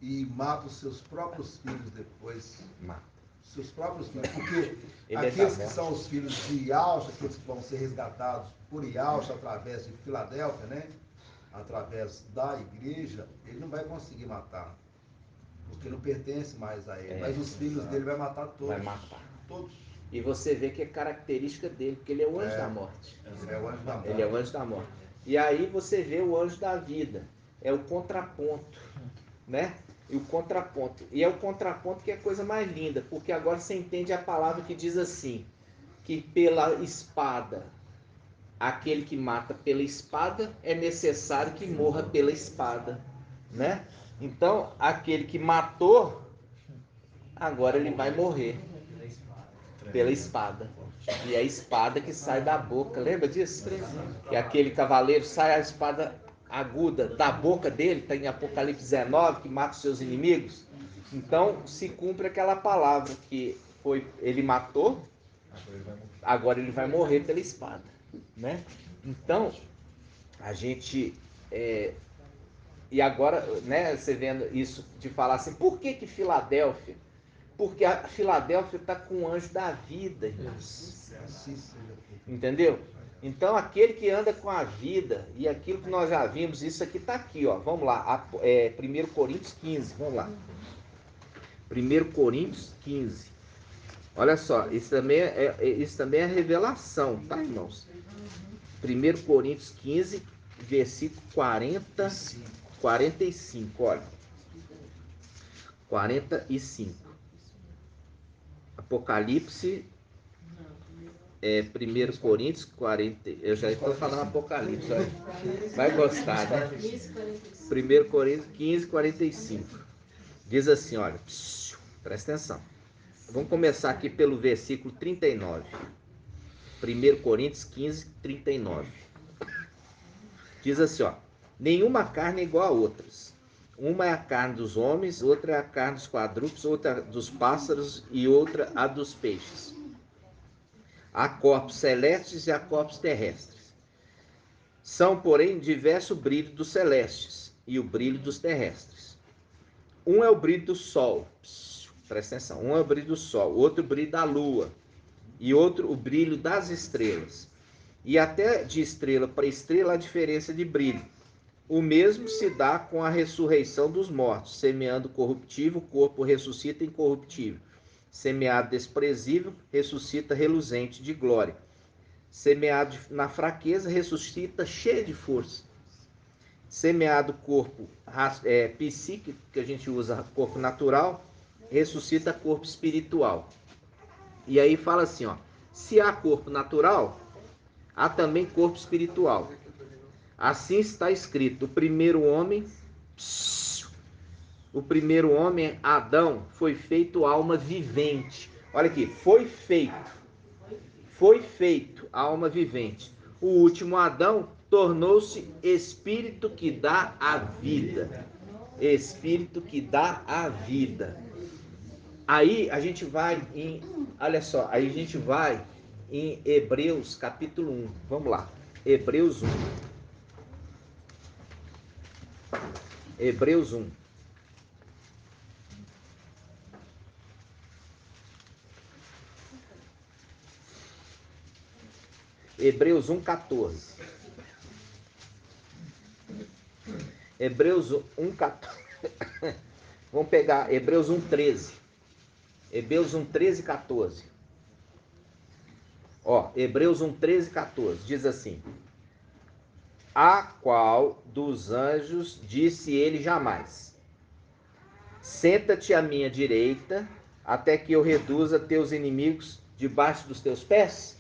[SPEAKER 3] e mata os seus próprios filhos depois.
[SPEAKER 1] Mata.
[SPEAKER 3] Seus próprios filhos, porque
[SPEAKER 1] Ele
[SPEAKER 3] aqueles que são os filhos de Iaucha, aqueles que vão ser resgatados por Iaucha através de Filadélfia, né? Através da igreja, ele não vai conseguir matar, porque não pertence mais a ele. Mas os filhos dele vai matar todos.
[SPEAKER 1] Vai matar.
[SPEAKER 3] Todos.
[SPEAKER 1] E você vê que é característica dele, porque ele é o anjo da morte.
[SPEAKER 3] Ele é o anjo da morte.
[SPEAKER 1] Ele é o anjo da morte. E aí você vê o anjo da vida. É o contraponto, né? E o contraponto. E é o contraponto que é a coisa mais linda, porque agora você entende a palavra que diz assim, que pela espada, aquele que mata pela espada, é necessário que morra pela espada, né? Então, aquele que matou, agora ele vai morrer pela espada. E é a espada que sai da boca, lembra disso? E aquele cavaleiro sai a espada aguda da boca dele, está em Apocalipse 19, que mata os seus inimigos. Então se cumpre aquela palavra que foi, ele matou, agora ele vai morrer pela espada, né? Então a gente e agora, né, você vendo isso de falar assim, por que Filadélfia? Porque a Filadélfia está com o anjo da vida, irmãos. Entendeu? Então aquele que anda com a vida e aquilo que nós já vimos, isso aqui está aqui, ó. Vamos lá, 1 Coríntios 15, vamos lá. 1 Coríntios 15. Olha só, isso também é revelação, tá, irmãos? 1 Coríntios 15, versículo 45, olha. 45. Apocalipse, 1 Coríntios 40. Eu já estou falando Apocalipse, olha. Vai gostar, né? 1 Coríntios 15, 45. Diz assim, olha, presta atenção. Vamos começar aqui pelo versículo 39. 1 Coríntios 15, 39. Diz assim, ó. Nenhuma carne é igual a outras. Uma é a carne dos homens, outra é a carne dos quadrúpedes, outra dos pássaros e outra a dos peixes. Há corpos celestes e há corpos terrestres. São, porém, diverso o brilho dos celestes e o brilho dos terrestres. Um é o brilho do sol, presta atenção, um é o brilho do sol, outro o brilho da lua e outro o brilho das estrelas. E até de estrela para estrela a diferença de brilho. O mesmo se dá com a ressurreição dos mortos. Semeando corruptível, o corpo ressuscita incorruptível. Semeado desprezível, ressuscita reluzente de glória. Semeado na fraqueza, ressuscita cheio de força. Semeado corpo psíquico, que a gente usa corpo natural, ressuscita corpo espiritual. E aí fala assim, ó, se há corpo natural, há também corpo espiritual. Assim está escrito, o primeiro homem, Adão, foi feito alma vivente. Olha aqui, foi feito alma vivente. O último Adão tornou-se espírito que dá a vida. Espírito que dá a vida. Aí a gente vai em, olha só, aí a gente vai em Hebreus capítulo 1. Vamos lá, Hebreus 1. Hebreus 1. Hebreus 1, 14. Hebreus 1, 14. Vamos pegar Hebreus 1, 13. Hebreus 1, 13 e 14. Ó, Hebreus 1, 13 e 14. Diz assim: a qual dos anjos disse ele jamais: senta-te à minha direita, até que eu reduza teus inimigos debaixo dos teus pés?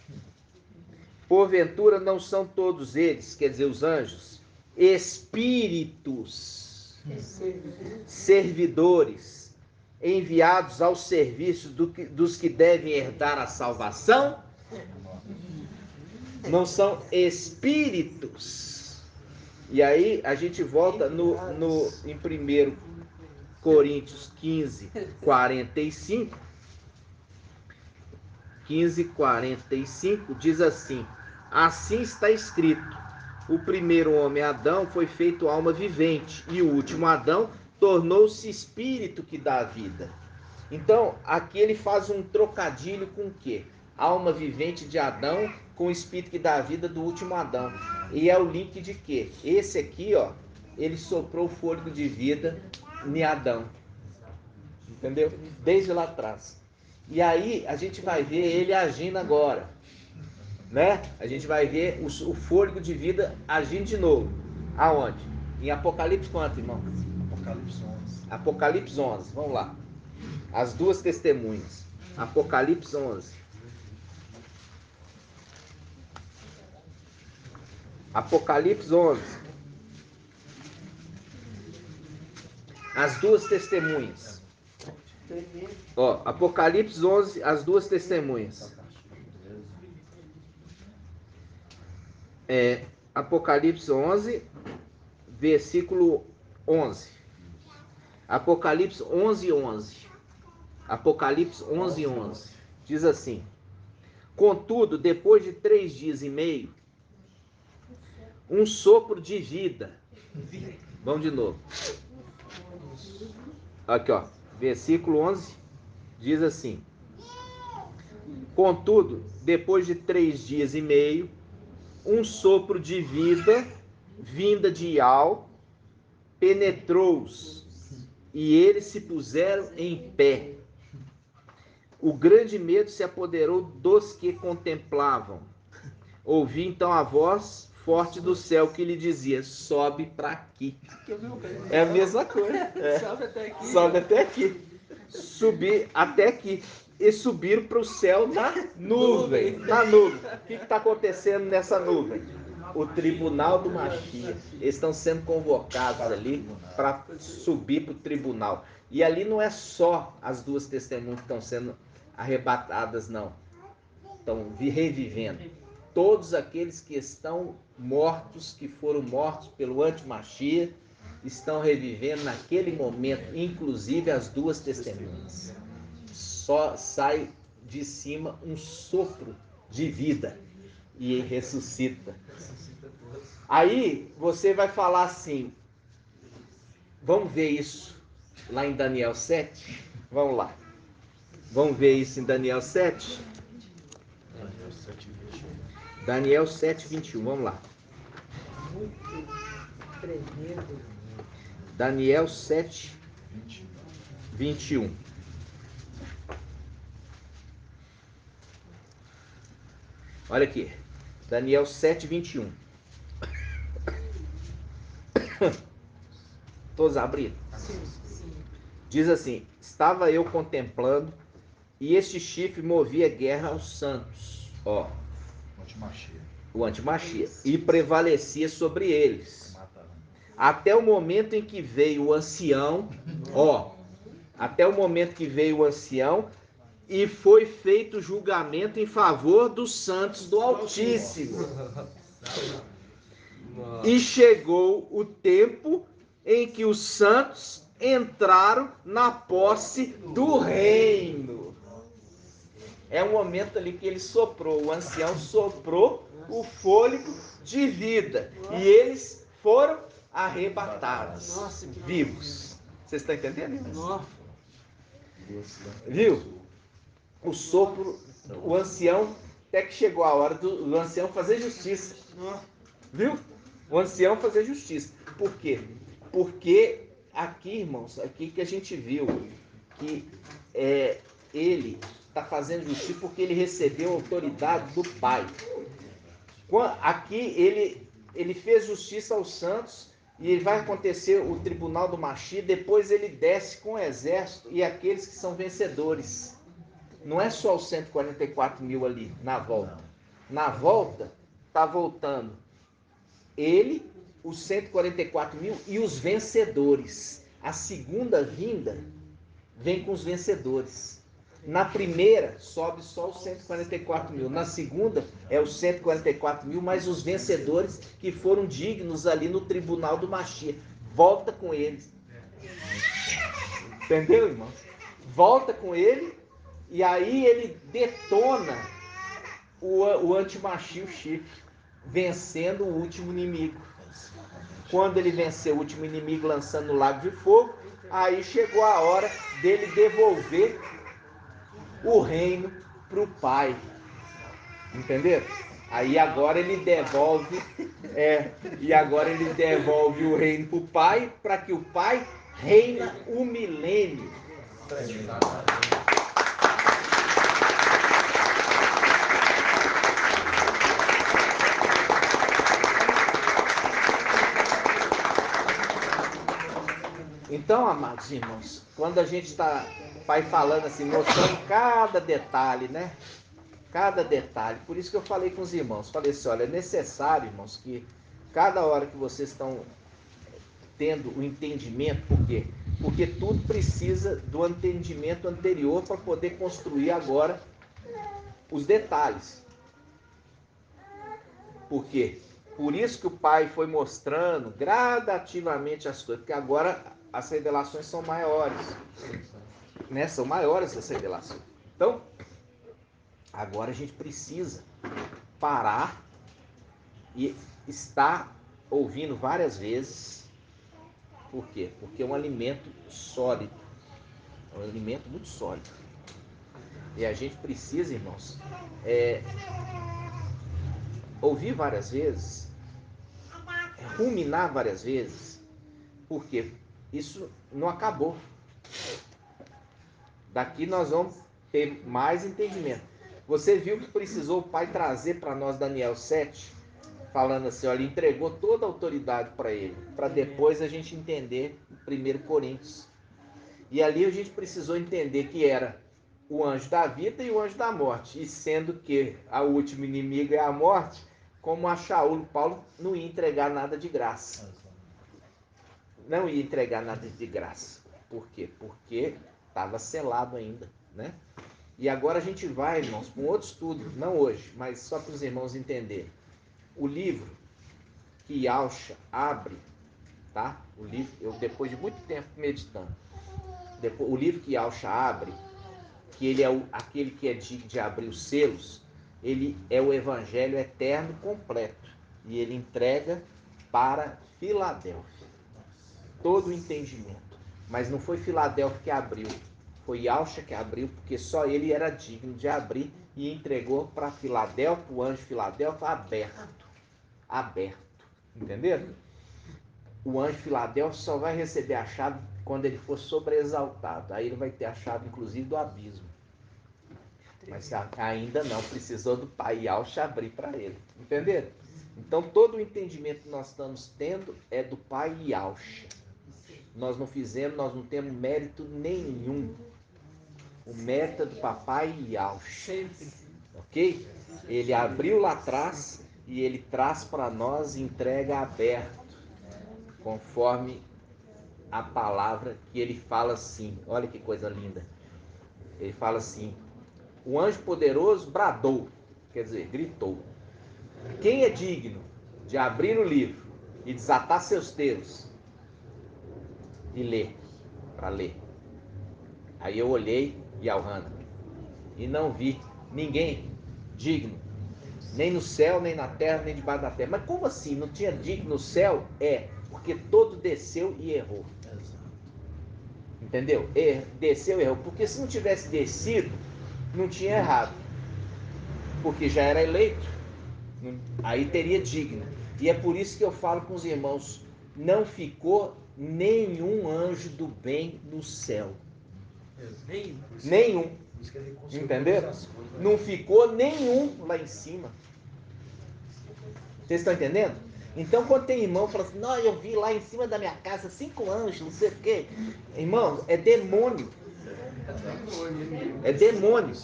[SPEAKER 1] Porventura não são todos eles, quer dizer, os anjos, espíritos, servidores, enviados ao serviço dos que devem herdar a salvação? Não são espíritos. E aí a gente volta em 1 Coríntios 15, 45. 15, 45 diz assim: assim está escrito, o primeiro homem Adão foi feito alma vivente, e o último Adão tornou-se espírito que dá vida. Então, aqui ele faz um trocadilho com o quê? Alma vivente de Adão com o espírito que dá vida do último Adão. E é o link de quê? Esse aqui, ó, ele soprou o fôlego de vida em Adão. Entendeu? Desde lá atrás. E aí a gente vai ver ele agindo agora, né? A gente vai ver o fôlego de vida agindo de novo. Aonde? Em Apocalipse quanto, irmão?
[SPEAKER 3] Apocalipse 11.
[SPEAKER 1] Apocalipse 11, vamos lá. As duas testemunhas. Apocalipse 11. Apocalipse 11. As duas testemunhas. Ó, Apocalipse 11, as duas testemunhas. Apocalipse 11, versículo 11. Apocalipse 11, 11. Apocalipse 11, 11. Diz assim: contudo, depois de 3 dias e meio, um sopro de vida. Vamos de novo. Aqui, ó. Versículo 11 diz assim: contudo, depois de 3 dias e meio, um sopro de vida, vinda de Ial, penetrou-os, e eles se puseram em pé. O grande medo se apoderou dos que contemplavam. Ouvi então a voz forte do céu que lhe dizia: sobe para aqui. É a mesma coisa.
[SPEAKER 2] Sobe até aqui.
[SPEAKER 1] Sobe até aqui. Subir até aqui. E subiram para o céu na nuvem. Na nuvem. O que está acontecendo nessa nuvem? O tribunal do Mashiach. Eles estão sendo convocados ali para subir para o tribunal. E ali não é só as duas testemunhas que estão sendo arrebatadas, não. Estão revivendo. Todos aqueles que estão mortos, que foram mortos pelo anti-Mashiach, estão revivendo naquele momento, inclusive as duas testemunhas. Só sai de cima um sopro de vida e ressuscita. Aí você vai falar assim, vamos ver isso lá em Daniel 7? Vamos lá. Vamos ver isso em Daniel 7? Daniel 7, 21, vamos lá. Daniel 7, 21. Olha aqui. Daniel 7, 21. Todos abriram? Diz assim: estava eu contemplando, e este chifre movia guerra aos santos. Ó. O anti-Mashiach. E prevalecia sobre eles. Até o momento em que veio o ancião, ó. Até o momento que veio o ancião e foi feito julgamento em favor dos santos do Altíssimo. E chegou o tempo em que os santos entraram na posse do reino. É um momento ali que ele soprou, o ancião soprou o fôlego de vida. E eles foram arrebatados.
[SPEAKER 2] Nossa,
[SPEAKER 1] vivos. Vocês estão entendendo?
[SPEAKER 2] Nossa.
[SPEAKER 1] Viu? O sopro, o ancião, até que chegou a hora do ancião fazer justiça. Viu? O ancião fazer justiça. Por quê? Porque aqui, irmãos, aqui que a gente viu que ele está fazendo justiça porque ele recebeu a autoridade do Pai. Aqui ele fez justiça aos santos e vai acontecer o tribunal do Mashiach, depois ele desce com o exército e aqueles que são vencedores. Não é só os 144 mil ali na volta. Na volta está voltando ele, os 144 mil e os vencedores. A segunda vinda vem com os vencedores. Na primeira, sobe só os 144 mil. Na segunda, é os 144 mil, mais os vencedores que foram dignos ali no tribunal do Mashiach. Volta com eles. Entendeu, irmão? Volta com ele e aí ele detona o anti-Mashiach, o chifre, vencendo o último inimigo. Quando ele venceu o último inimigo lançando no lago de fogo, aí chegou a hora dele devolver o reino para o Pai. Entenderam? Aí agora ele devolve, o reino para o Pai, para que o Pai reina o milênio. Então, amados irmãos, quando a gente está, Pai, falando assim, mostrando cada detalhe, né? Cada detalhe. Por isso que eu falei com os irmãos. Falei assim, olha, é necessário, irmãos, que cada hora que vocês estão tendo o entendimento, por quê? Porque tudo precisa do entendimento anterior para poder construir agora os detalhes. Por quê? Por isso que o Pai foi mostrando gradativamente as coisas, porque agora as revelações são maiores, né? São maiores as revelações. Então, agora a gente precisa parar e estar ouvindo várias vezes. Por quê? Porque é um alimento sólido. É um alimento muito sólido. E a gente precisa, irmãos, ouvir várias vezes, ruminar várias vezes. Por quê? Isso não acabou. Daqui nós vamos ter mais entendimento. Você viu que precisou o Pai trazer para nós Daniel 7, falando assim, olha, ele entregou toda a autoridade para ele, para depois a gente entender 1 Coríntios. E ali a gente precisou entender que era o anjo da vida e o anjo da morte. E sendo que a última inimiga é a morte, como a Shaul, Paulo não ia entregar nada de graça. Não ia entregar nada de graça. Por quê? Porque estava selado ainda, né? E agora a gente vai, irmãos, para um outro estudo, não hoje, mas só para os irmãos entenderem. O livro que Yalcha abre, tá? O livro, eu depois de muito tempo meditando, o livro que Yalcha abre, que ele é aquele que é digno de abrir os selos, ele é o evangelho eterno completo. E ele entrega para Filadélfia todo o entendimento. Mas não foi Filadélfia que abriu, foi Yalcha que abriu, porque só ele era digno de abrir e entregou para Filadélfia, o anjo Filadélfia, aberto. Entenderam? O anjo Filadélfia só vai receber a chave quando ele for sobreexaltado. Aí ele vai ter a chave, inclusive, do abismo. Mas ainda não, precisou do Pai Yalcha abrir para ele. Entenderam? Então, todo o entendimento que nós estamos tendo é do Pai Yalcha. Nós não temos mérito nenhum. O mérito é do Papai Yalcha. Ok? Ele abriu lá atrás e ele traz para nós e entrega aberto, conforme a palavra que ele fala assim. Olha que coisa linda. Ele fala assim, o anjo poderoso bradou, quer dizer, gritou. Quem é digno de abrir o livro e desatar seus dedos e ler, para ler? Aí eu olhei, Yalhana, e não vi ninguém digno, nem no céu, nem na terra, nem debaixo da terra. Mas como assim? Não tinha digno no céu? Porque todo desceu e errou. Entendeu? Desceu e errou. Porque se não tivesse descido, não tinha errado. Porque já era eleito. Aí teria digno. E é por isso que eu falo com os irmãos, não ficou nenhum anjo do bem no céu. Nenhum. Entendeu? Não ficou nenhum lá em cima. Vocês estão entendendo? Então, quando tem irmão que fala assim, não, eu vi lá em cima da minha casa 5 anjos, não sei o quê. Irmão, é demônio. É demônio.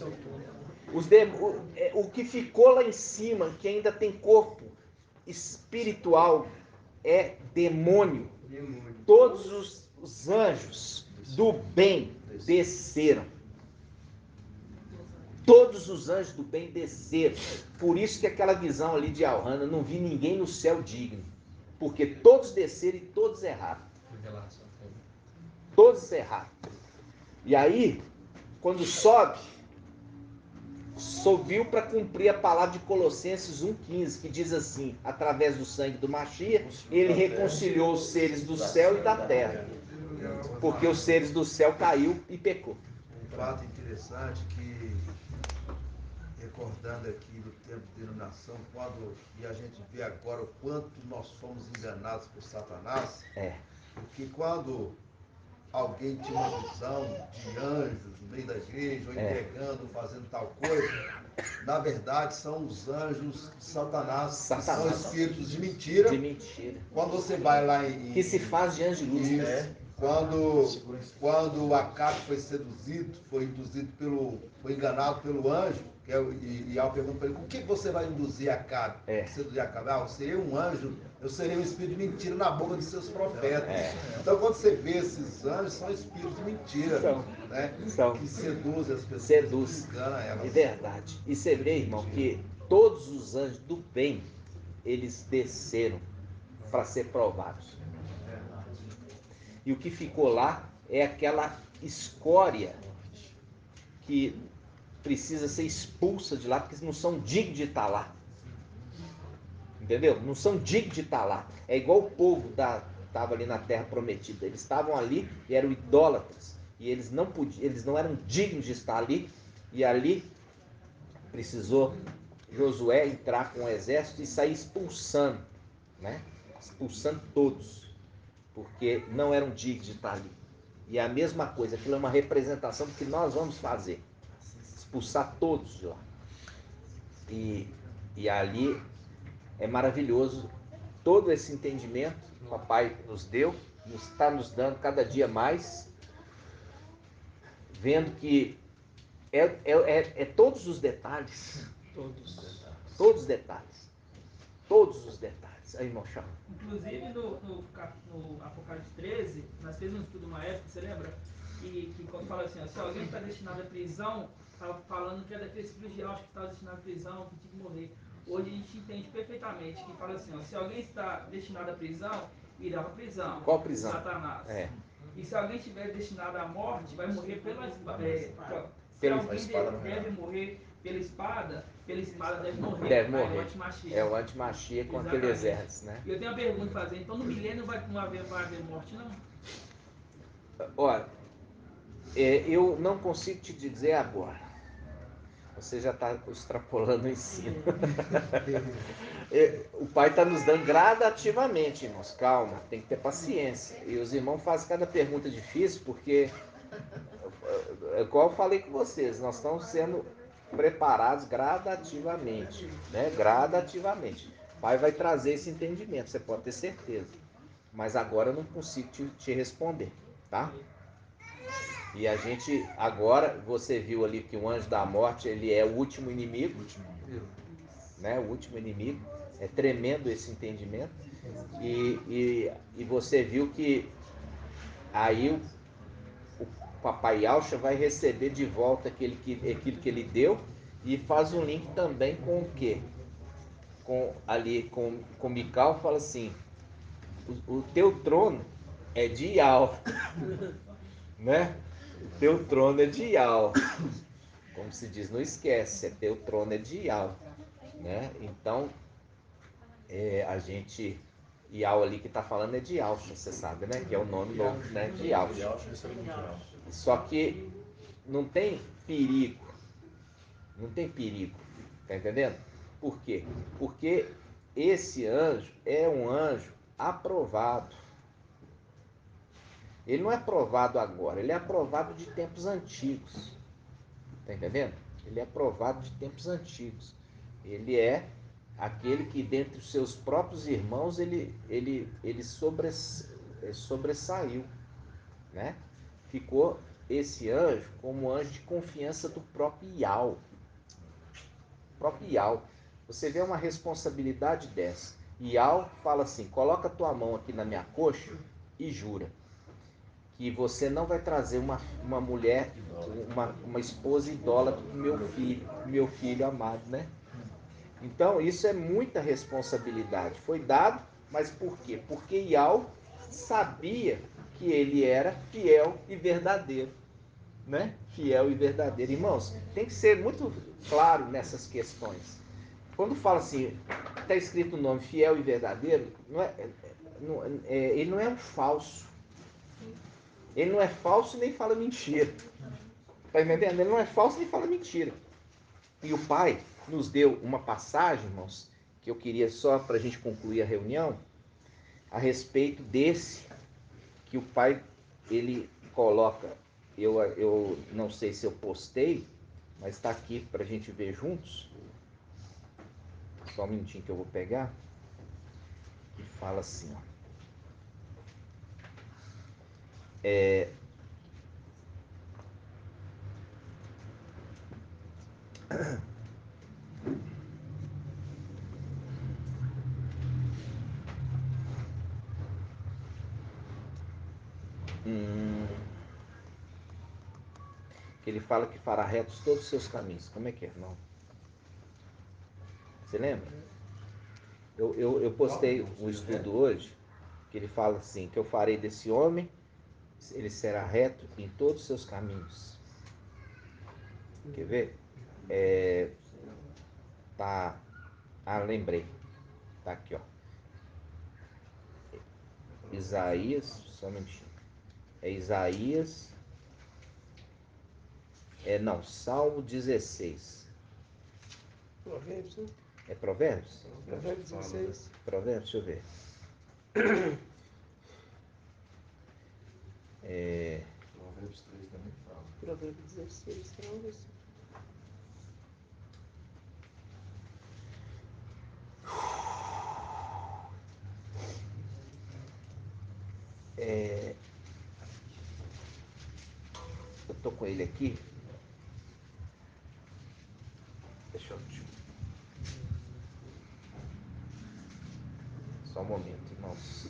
[SPEAKER 1] O que ficou lá em cima, que ainda tem corpo, espiritual é demônio. Todos os anjos do bem desceram. Todos os anjos do bem desceram. Por isso que aquela visão ali de Alhana, não vi ninguém no céu digno. Porque todos desceram e todos erraram. Todos erraram. E aí, quando subiu para cumprir a palavra de Colossenses 1,15, que diz assim: através do sangue do Mashiach, ele reconciliou os seres do céu e da terra. Porque os seres do céu caiu e pecou.
[SPEAKER 3] Um fato interessante que, recordando aqui do tempo de denominação, e a gente vê agora o quanto nós fomos enganados por Satanás, porque quando alguém tinha uma visão de anjos no meio da igreja, ou entregando, fazendo tal coisa, na verdade são os anjos de Satanás. Que são espíritos de mentira.
[SPEAKER 1] De mentira.
[SPEAKER 3] Quando você vai lá em...
[SPEAKER 1] Que se faz de anjo de luz.
[SPEAKER 3] Quando Acabe foi seduzido, foi enganado pelo anjo, e Al pergunta para ele: com que você vai induzir Acabe? Seduzir Acabe? Eu serei um anjo, eu serei um espírito de mentira na boca dos seus profetas. Então, quando você vê esses anjos, são espíritos de mentira, que seduzem as pessoas, enganam elas.
[SPEAKER 1] É verdade. E você vê, irmão, que todos os anjos do bem, eles desceram para ser provados. E o que ficou lá é aquela escória que precisa ser expulsa de lá, porque não são dignos de estar lá. Entendeu? Não são dignos de estar lá. É igual o povo estava ali na terra prometida. Eles estavam ali e eram idólatras. E eles não podiam, eles não eram dignos de estar ali. E ali precisou Josué entrar com o exército e sair expulsando, né? Expulsando todos, porque não eram dignos de estar ali. E é a mesma coisa, aquilo é uma representação do que nós vamos fazer. Expulsar todos de lá. E ali é maravilhoso todo esse entendimento que o Papai nos deu, está nos dando cada dia mais, vendo que é todos os detalhes. Todos os detalhes. Todos os detalhes. Aí, irmão Chão.
[SPEAKER 2] Inclusive no Apocalipse 13, nós fizemos um estudo uma época, você lembra? Que quando fala assim, ó, se alguém está destinado à prisão, estava falando que é daqueles privilégios que estava destinado à prisão, que tinha que morrer. Hoje a gente entende perfeitamente que fala assim, ó, se alguém está destinado à prisão, irá para a prisão.
[SPEAKER 1] Qual prisão?
[SPEAKER 2] Satanás. E se alguém estiver destinado à morte, vai morrer pela espada. Se
[SPEAKER 1] Pela
[SPEAKER 2] alguém deve morrer pela espada deve morrer.
[SPEAKER 1] Deve morrer.
[SPEAKER 2] É o antimachia.
[SPEAKER 1] É o antimachia com aquele exército, né?
[SPEAKER 2] E eu tenho uma pergunta para fazer. Então no milênio não vai haver morte, não?
[SPEAKER 1] Olha, eu não consigo te dizer agora. Você já está extrapolando o ensino. O Pai está nos dando gradativamente, irmãos. Calma, tem que ter paciência. E os irmãos fazem cada pergunta difícil porque, igual eu falei com vocês, nós estamos sendo preparados gradativamente, né? Gradativamente. O Pai vai trazer esse entendimento, você pode ter certeza. Mas agora eu não consigo te responder, tá? E a gente, agora, você viu ali que o anjo da morte, ele é o último inimigo, né? O último inimigo. É tremendo esse entendimento. E você viu que aí o Papai Yahshua vai receber de volta aquilo que ele deu e faz um link também com o quê? Com Mical, fala assim, o teu trono é de Yahweh, né? O teu trono é de Yahweh. Como se diz, não esquece, teu trono é de Yahweh, né? Então, a gente... Yahweh ali que está falando é de Yahshua, você sabe, né? Que é o nome novo, né? De Yahshua. Só que não tem perigo. Não tem perigo. Tá entendendo? Por quê? Porque esse anjo é um anjo aprovado. Ele não é aprovado agora, ele é aprovado de tempos antigos. Tá entendendo? Ele é aprovado de tempos antigos. Ele é aquele que dentre os seus próprios irmãos ele sobressaiu, né? Ficou esse anjo como anjo de confiança do próprio Yahweh. Você vê uma responsabilidade dessa. Ial fala assim: coloca tua mão aqui na minha coxa e jura que você não vai trazer uma mulher, uma esposa idólatra para meu filho amado, né? Então isso é muita responsabilidade. Foi dado, mas por quê? Porque Ial sabia que ele era fiel e verdadeiro, né? Fiel e verdadeiro. Irmãos, tem que ser muito claro nessas questões. Quando fala assim, está escrito o nome fiel e verdadeiro, ele não é um falso. Ele não é falso e nem fala mentira. Está entendendo? Ele não é falso nem fala mentira. E o Pai nos deu uma passagem, irmãos, que eu queria só para a gente concluir a reunião, a respeito desse, que o Pai, ele coloca, eu não sei se eu postei, mas está aqui para a gente ver juntos. Só um minutinho que eu vou pegar. Que fala assim, ó. Que ele fala que fará retos todos os seus caminhos. Como é que é, irmão? Você lembra? Eu postei um estudo hoje, que ele fala assim, que eu farei desse homem, ele será reto em todos os seus caminhos. Quer ver? Tá. Lembrei. Tá aqui, ó. Isaías, só um minutinho. É Isaías. Não, Salmo 16.
[SPEAKER 6] Provérbios, né?
[SPEAKER 1] É Provérbios?
[SPEAKER 6] Provérbios 16.
[SPEAKER 1] Provérbios, deixa eu ver.
[SPEAKER 3] Provérbios 3 também fala.
[SPEAKER 6] Provérbios 16, não, você.
[SPEAKER 1] Eu tô com ele aqui. Deixa eu. Só um momento, irmãos.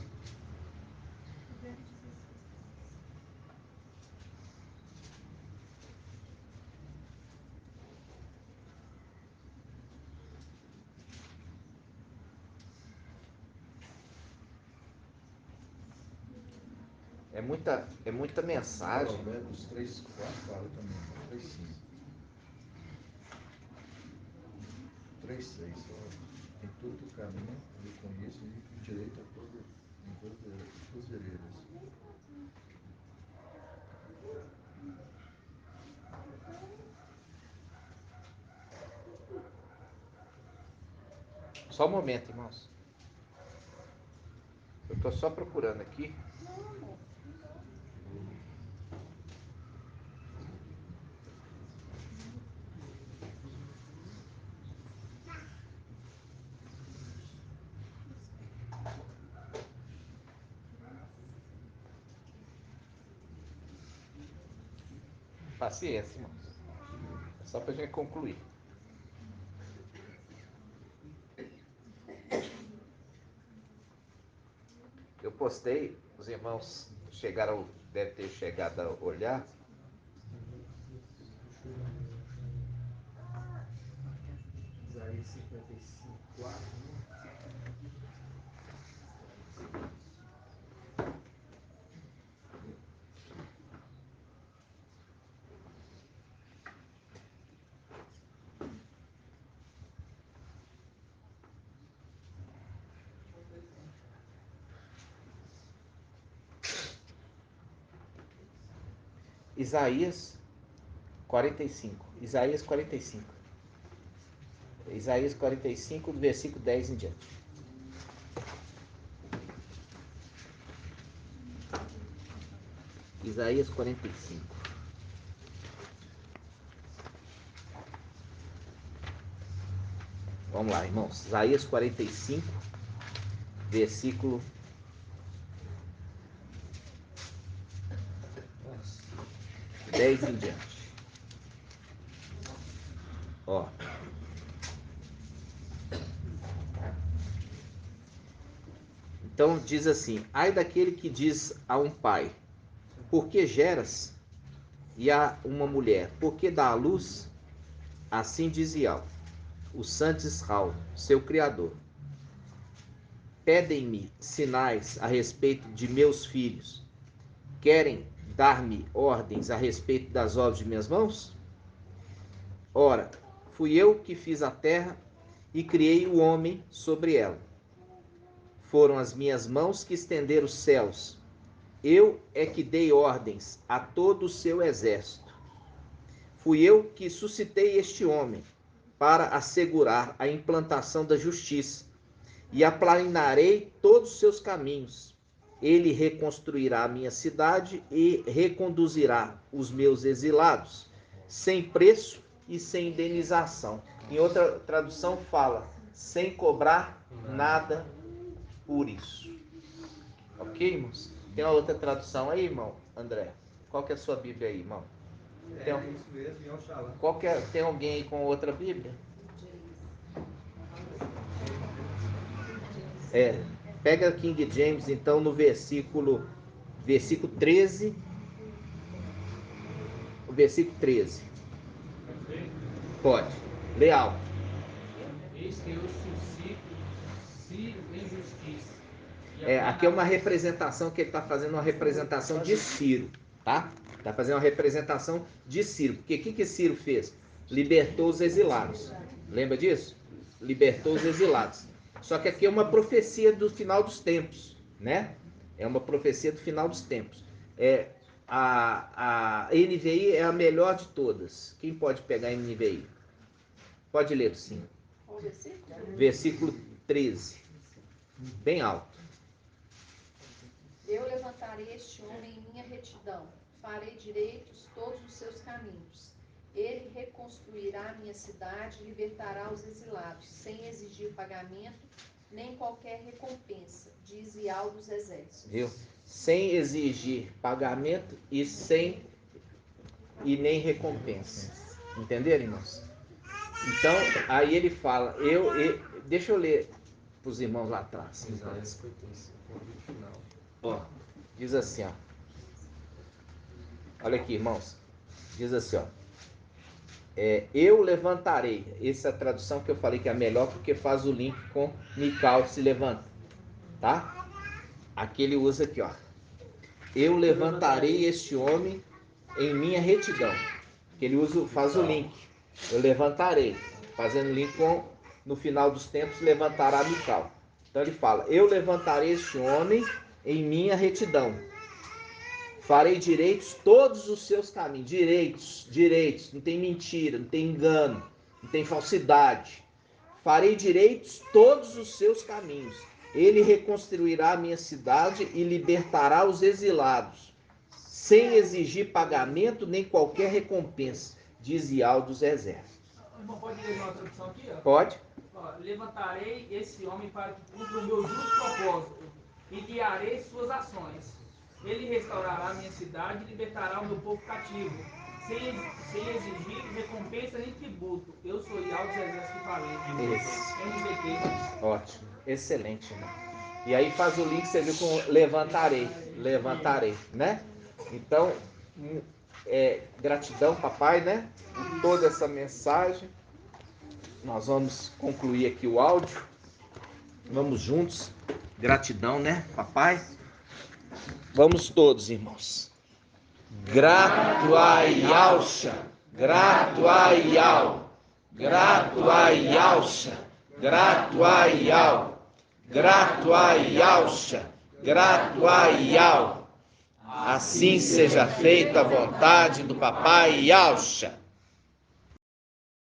[SPEAKER 1] É muita mensagem.
[SPEAKER 3] Provérbios 3, 4 fala também. 3, 5. 3, 6. Em todo o caminho eu conheço e direito a em todas as veredas.
[SPEAKER 1] Só um momento, irmãos. Eu tô só procurando aqui. Paciência, irmãos. É só pra gente concluir. Eu postei, os irmãos devem ter chegado a olhar.
[SPEAKER 6] Isaías 55, 4, né?
[SPEAKER 1] Isaías 45. Isaías 45. Isaías 45, do versículo 10 em diante. Isaías 45. Vamos lá, irmãos. Isaías 45, versículo 10 em diante. Ó. Então diz assim: ai daquele que diz a um pai, por que geras? E a uma mulher, por que dá à luz? Assim diz Iau, o Santo Israel, seu Criador. Pedem-me sinais a respeito de meus filhos. Querem dar-me ordens a respeito das obras de minhas mãos? Ora, fui eu que fiz a terra e criei o homem sobre ela. Foram as minhas mãos que estenderam os céus. Eu é que dei ordens a todo o seu exército. Fui eu que suscitei este homem para assegurar a implantação da justiça e aplanarei todos os seus caminhos. Ele reconstruirá a minha cidade e reconduzirá os meus exilados, sem preço e sem indenização. Em outra tradução fala, sem cobrar nada por isso. Ok, irmãos? Tem uma outra tradução aí, irmão André? Qual que é a sua Bíblia aí, irmão? Tem,
[SPEAKER 4] Isso mesmo, em Oxalá.
[SPEAKER 1] tem alguém aí com outra Bíblia? Pega King James, então, no versículo 13. O versículo 13. Pode. Lê alto.
[SPEAKER 2] Eis que eu suscito Ciro em justiça.
[SPEAKER 1] Aqui é uma representação que ele está fazendo, uma representação de Ciro, tá? Está fazendo uma representação de Ciro. Porque o que Ciro fez? Libertou os exilados. Lembra disso? Libertou os exilados. Só que aqui é uma profecia do final dos tempos, né? É uma profecia do final dos tempos. A NVI é a melhor de todas. Quem pode pegar a NVI? Pode ler, sim.
[SPEAKER 6] Qual versículo?
[SPEAKER 1] Versículo 13. Bem alto.
[SPEAKER 7] Eu levantarei este homem em minha retidão, farei direitos todos os seus caminhos. Ele reconstruirá a minha cidade e libertará os exilados, sem exigir pagamento nem qualquer recompensa, diz Iau dos Exércitos.
[SPEAKER 1] Viu? Sem exigir pagamento e nem recompensa. Entenderam, irmãos? Então, aí ele fala, deixa eu ler para os irmãos lá atrás.
[SPEAKER 4] Isaías 55, no final.
[SPEAKER 1] Ó, diz assim, ó. Olha aqui, irmãos. Diz assim, ó. Eu levantarei. Essa é a tradução que eu falei que é a melhor, porque faz o link com Mical se levanta. Tá? Aqui ele usa aqui, ó. Eu levantarei este homem em minha retidão. Que ele faz o link. Eu levantarei. Fazendo link com, no final dos tempos, levantará Mical. Então ele fala, eu levantarei este homem em minha retidão. Farei direitos todos os seus caminhos. Direitos. Não tem mentira, não tem engano, não tem falsidade. Farei direitos todos os seus caminhos. Ele reconstruirá a minha cidade e libertará os exilados, sem exigir pagamento nem qualquer recompensa, diz Iau dos Exércitos.
[SPEAKER 2] Irmão, pode ler uma tradução aqui? Ó?
[SPEAKER 1] Pode?
[SPEAKER 2] Levantarei esse homem para que cumpra o meu justo propósito e guiarei suas ações. Ele restaurará a minha cidade e libertará o meu povo cativo, sem exigir recompensa nem tributo. Eu sou Iau dos Exércitos que falei. NVT.
[SPEAKER 1] Ótimo, excelente, irmão. E aí faz o link, você viu com levantarei, né? Então, gratidão, papai, né? Por toda essa mensagem. Nós vamos concluir aqui o áudio. Vamos juntos. Gratidão, né, papai? Vamos todos, irmãos. Grato a Iauxa, grato a Iau, grato a Iauxa, grato a Iau, grato a Iauxa, grato a Iau. Assim seja feita a vontade do papai Iauxa.